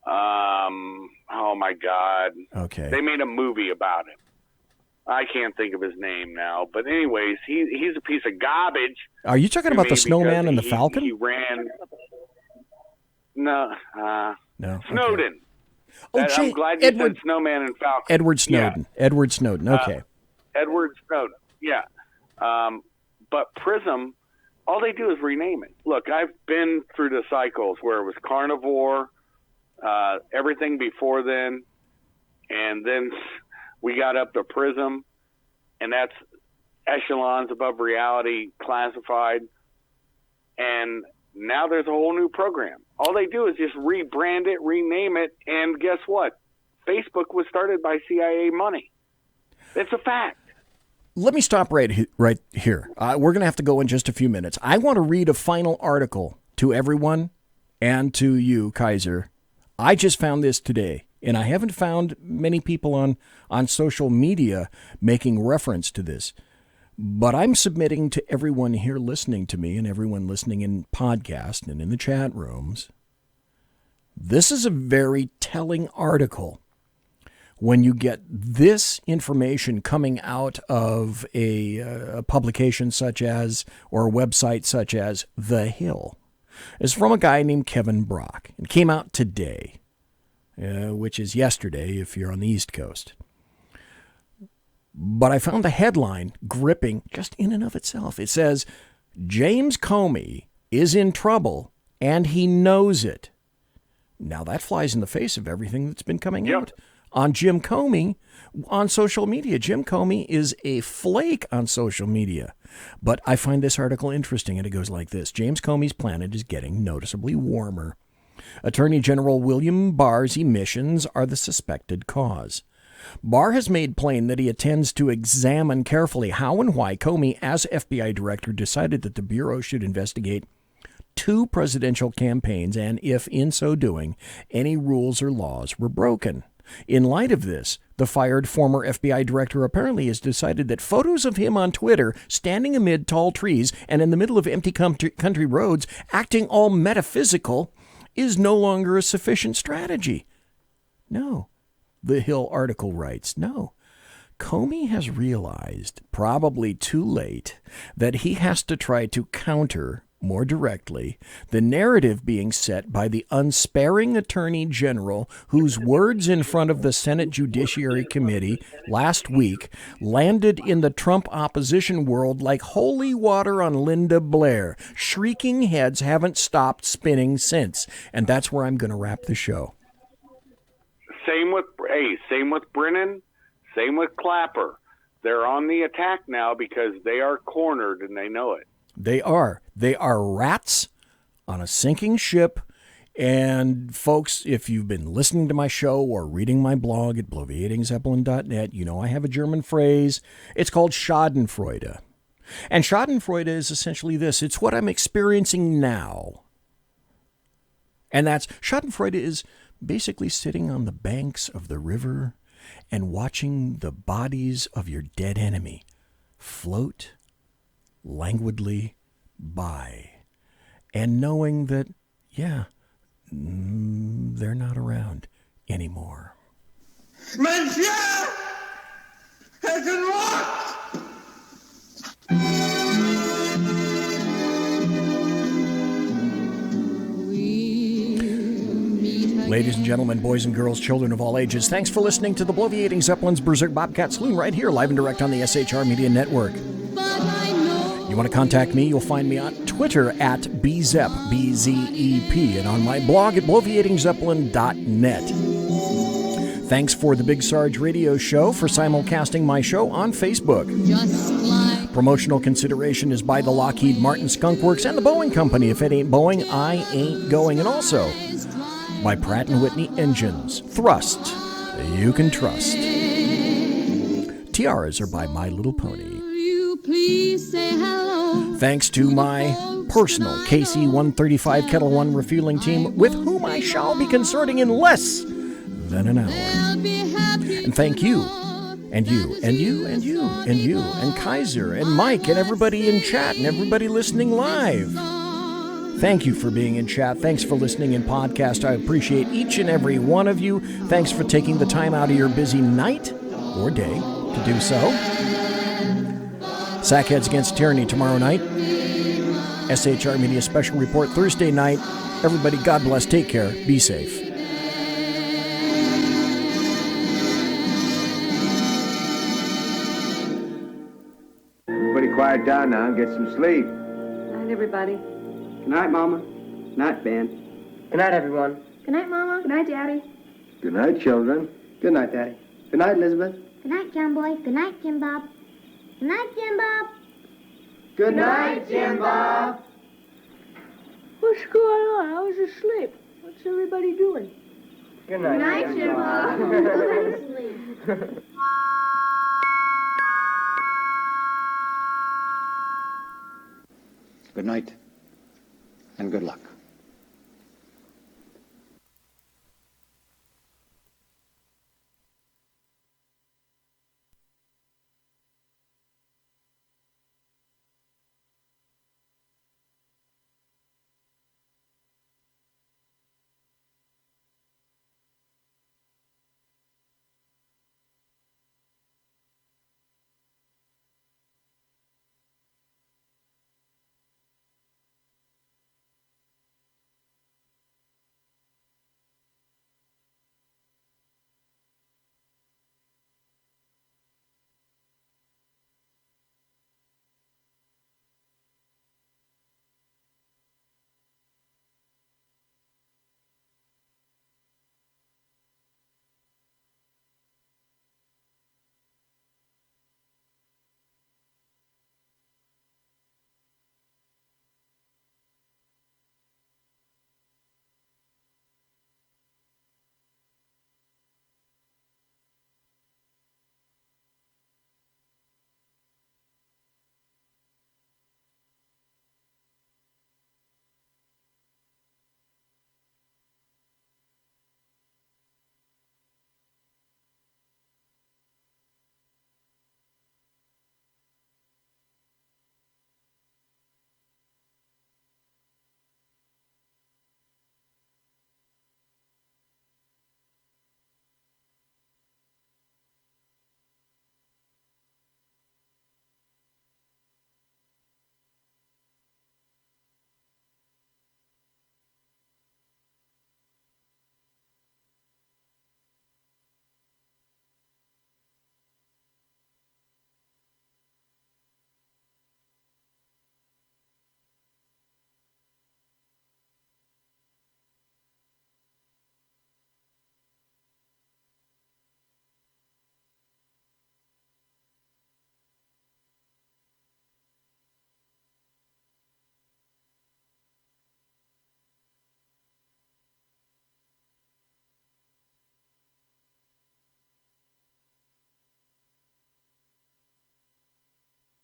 Speaker 14: Oh my God.
Speaker 3: Okay.
Speaker 14: They made a movie about him. I can't think of his name now, but anyways, he's a piece of garbage.
Speaker 3: Are you talking about the snowman and the Falcon?
Speaker 14: He ran. No.
Speaker 3: No.
Speaker 14: Snowden.
Speaker 3: Okay.
Speaker 14: I'm glad you said Snowman and Falcon.
Speaker 3: Edward Snowden.
Speaker 14: Yeah.
Speaker 3: Edward Snowden. Okay.
Speaker 14: Edward Snowden. Yeah. But PRISM, all they do is rename it. Look, I've been through the cycles where it was Carnivore, everything before then, and then we got up to PRISM, and that's echelons above reality classified. And now there's a whole new program. All they do is just rebrand it, rename it, and guess what? Facebook was started by CIA money. It's a fact.
Speaker 3: Let me stop right here. We're going to have to go in just a few minutes. I want to read a final article to everyone and to you, Kaiser. I just found this today, and I haven't found many people on social media making reference to this. But I'm submitting to everyone here listening to me and everyone listening in podcast and in the chat rooms. This is a very telling article when you get this information coming out of a publication such as, or a website such as The Hill. It's from a guy named Kevin Brock. It came out today, which is yesterday if you're on the East Coast. But I found the headline gripping just in and of itself. It says, James Comey is in trouble and he knows it. Now that flies in the face of everything that's been coming out on Jim Comey on social media. Jim Comey is a flake on social media. But I find this article interesting, and it goes like this. James Comey's planet is getting noticeably warmer. Attorney General William Barr's emissions are the suspected cause. Barr has made plain that he intends to examine carefully how and why Comey, as FBI director, decided that the Bureau should investigate 2 presidential campaigns and, if in so doing, any rules or laws were broken. In light of this, the fired former FBI director apparently has decided that photos of him on Twitter standing amid tall trees and in the middle of empty country roads acting all metaphysical is no longer a sufficient strategy. No. The Hill article writes, no, Comey has realized, probably too late, that he has to try to counter, more directly, the narrative being set by the unsparing Attorney General whose words in front of the Senate Judiciary Committee last week landed in the Trump opposition world like holy water on Linda Blair. Shrieking heads haven't stopped spinning since. And that's where I'm going to wrap the show.
Speaker 14: Same with Brennan, same with Clapper. They're on the attack now because they are cornered and they know it.
Speaker 3: They are. They are rats on a sinking ship. And folks, if you've been listening to my show or reading my blog at bloviatingzeppelin.net, you know I have a German phrase. It's called Schadenfreude. And Schadenfreude is essentially this. It's what I'm experiencing now. And that's Schadenfreude is basically sitting on the banks of the river and watching the bodies of your dead enemy float languidly by, and knowing that, they're not around anymore.
Speaker 20: Monsieur! I can walk!
Speaker 3: Ladies and gentlemen, boys and girls, children of all ages, thanks for listening to the Bloviating Zeppelin's Berserk Bobcat Saloon right here, live and direct on the SHR Media Network. You want to contact me, you'll find me on Twitter at BZEP, BZEP, and on my blog at bloviatingzeppelin.net. Thanks for the Big Sarge Radio Show for simulcasting my show on Facebook. Promotional consideration is by the Lockheed Martin Skunk Works and the Boeing Company. If it ain't Boeing, I ain't going. And also by Pratt & Whitney Engines. Thrust, you can trust. Tiaras are by My Little Pony.
Speaker 20: Please say hello.
Speaker 3: Thanks to my personal KC-135 Kettle One refueling team, with whom I shall be consorting in less than an hour. And thank you, and you, and you, and you, and you, and Kaiser, and Mike, and everybody in chat, and everybody listening live. Thank you for being in chat. Thanks for listening in podcast. I appreciate each and every one of you. Thanks for taking the time out of your busy night or day to do so. Sackheads Against Tyranny tomorrow night. SHR Media Special Report Thursday night. Everybody, God bless. Take care. Be safe.
Speaker 21: Everybody quiet down now and get some sleep.
Speaker 22: Night, everybody.
Speaker 23: Good night, Mama. Good night, Ben.
Speaker 22: Good night, everyone. Good night, Mama. Good night, Daddy.
Speaker 21: Good night, children.
Speaker 23: Good night, Daddy. Good night, Elizabeth.
Speaker 22: Good night, John Boy. Good night, Jim Bob. Good night, Jim Bob.
Speaker 23: Good night, Jim Bob.
Speaker 22: What's going on? I was asleep. What's everybody doing?
Speaker 23: Good night,
Speaker 22: Good night, Jim Bob.
Speaker 24: Good night, and good luck.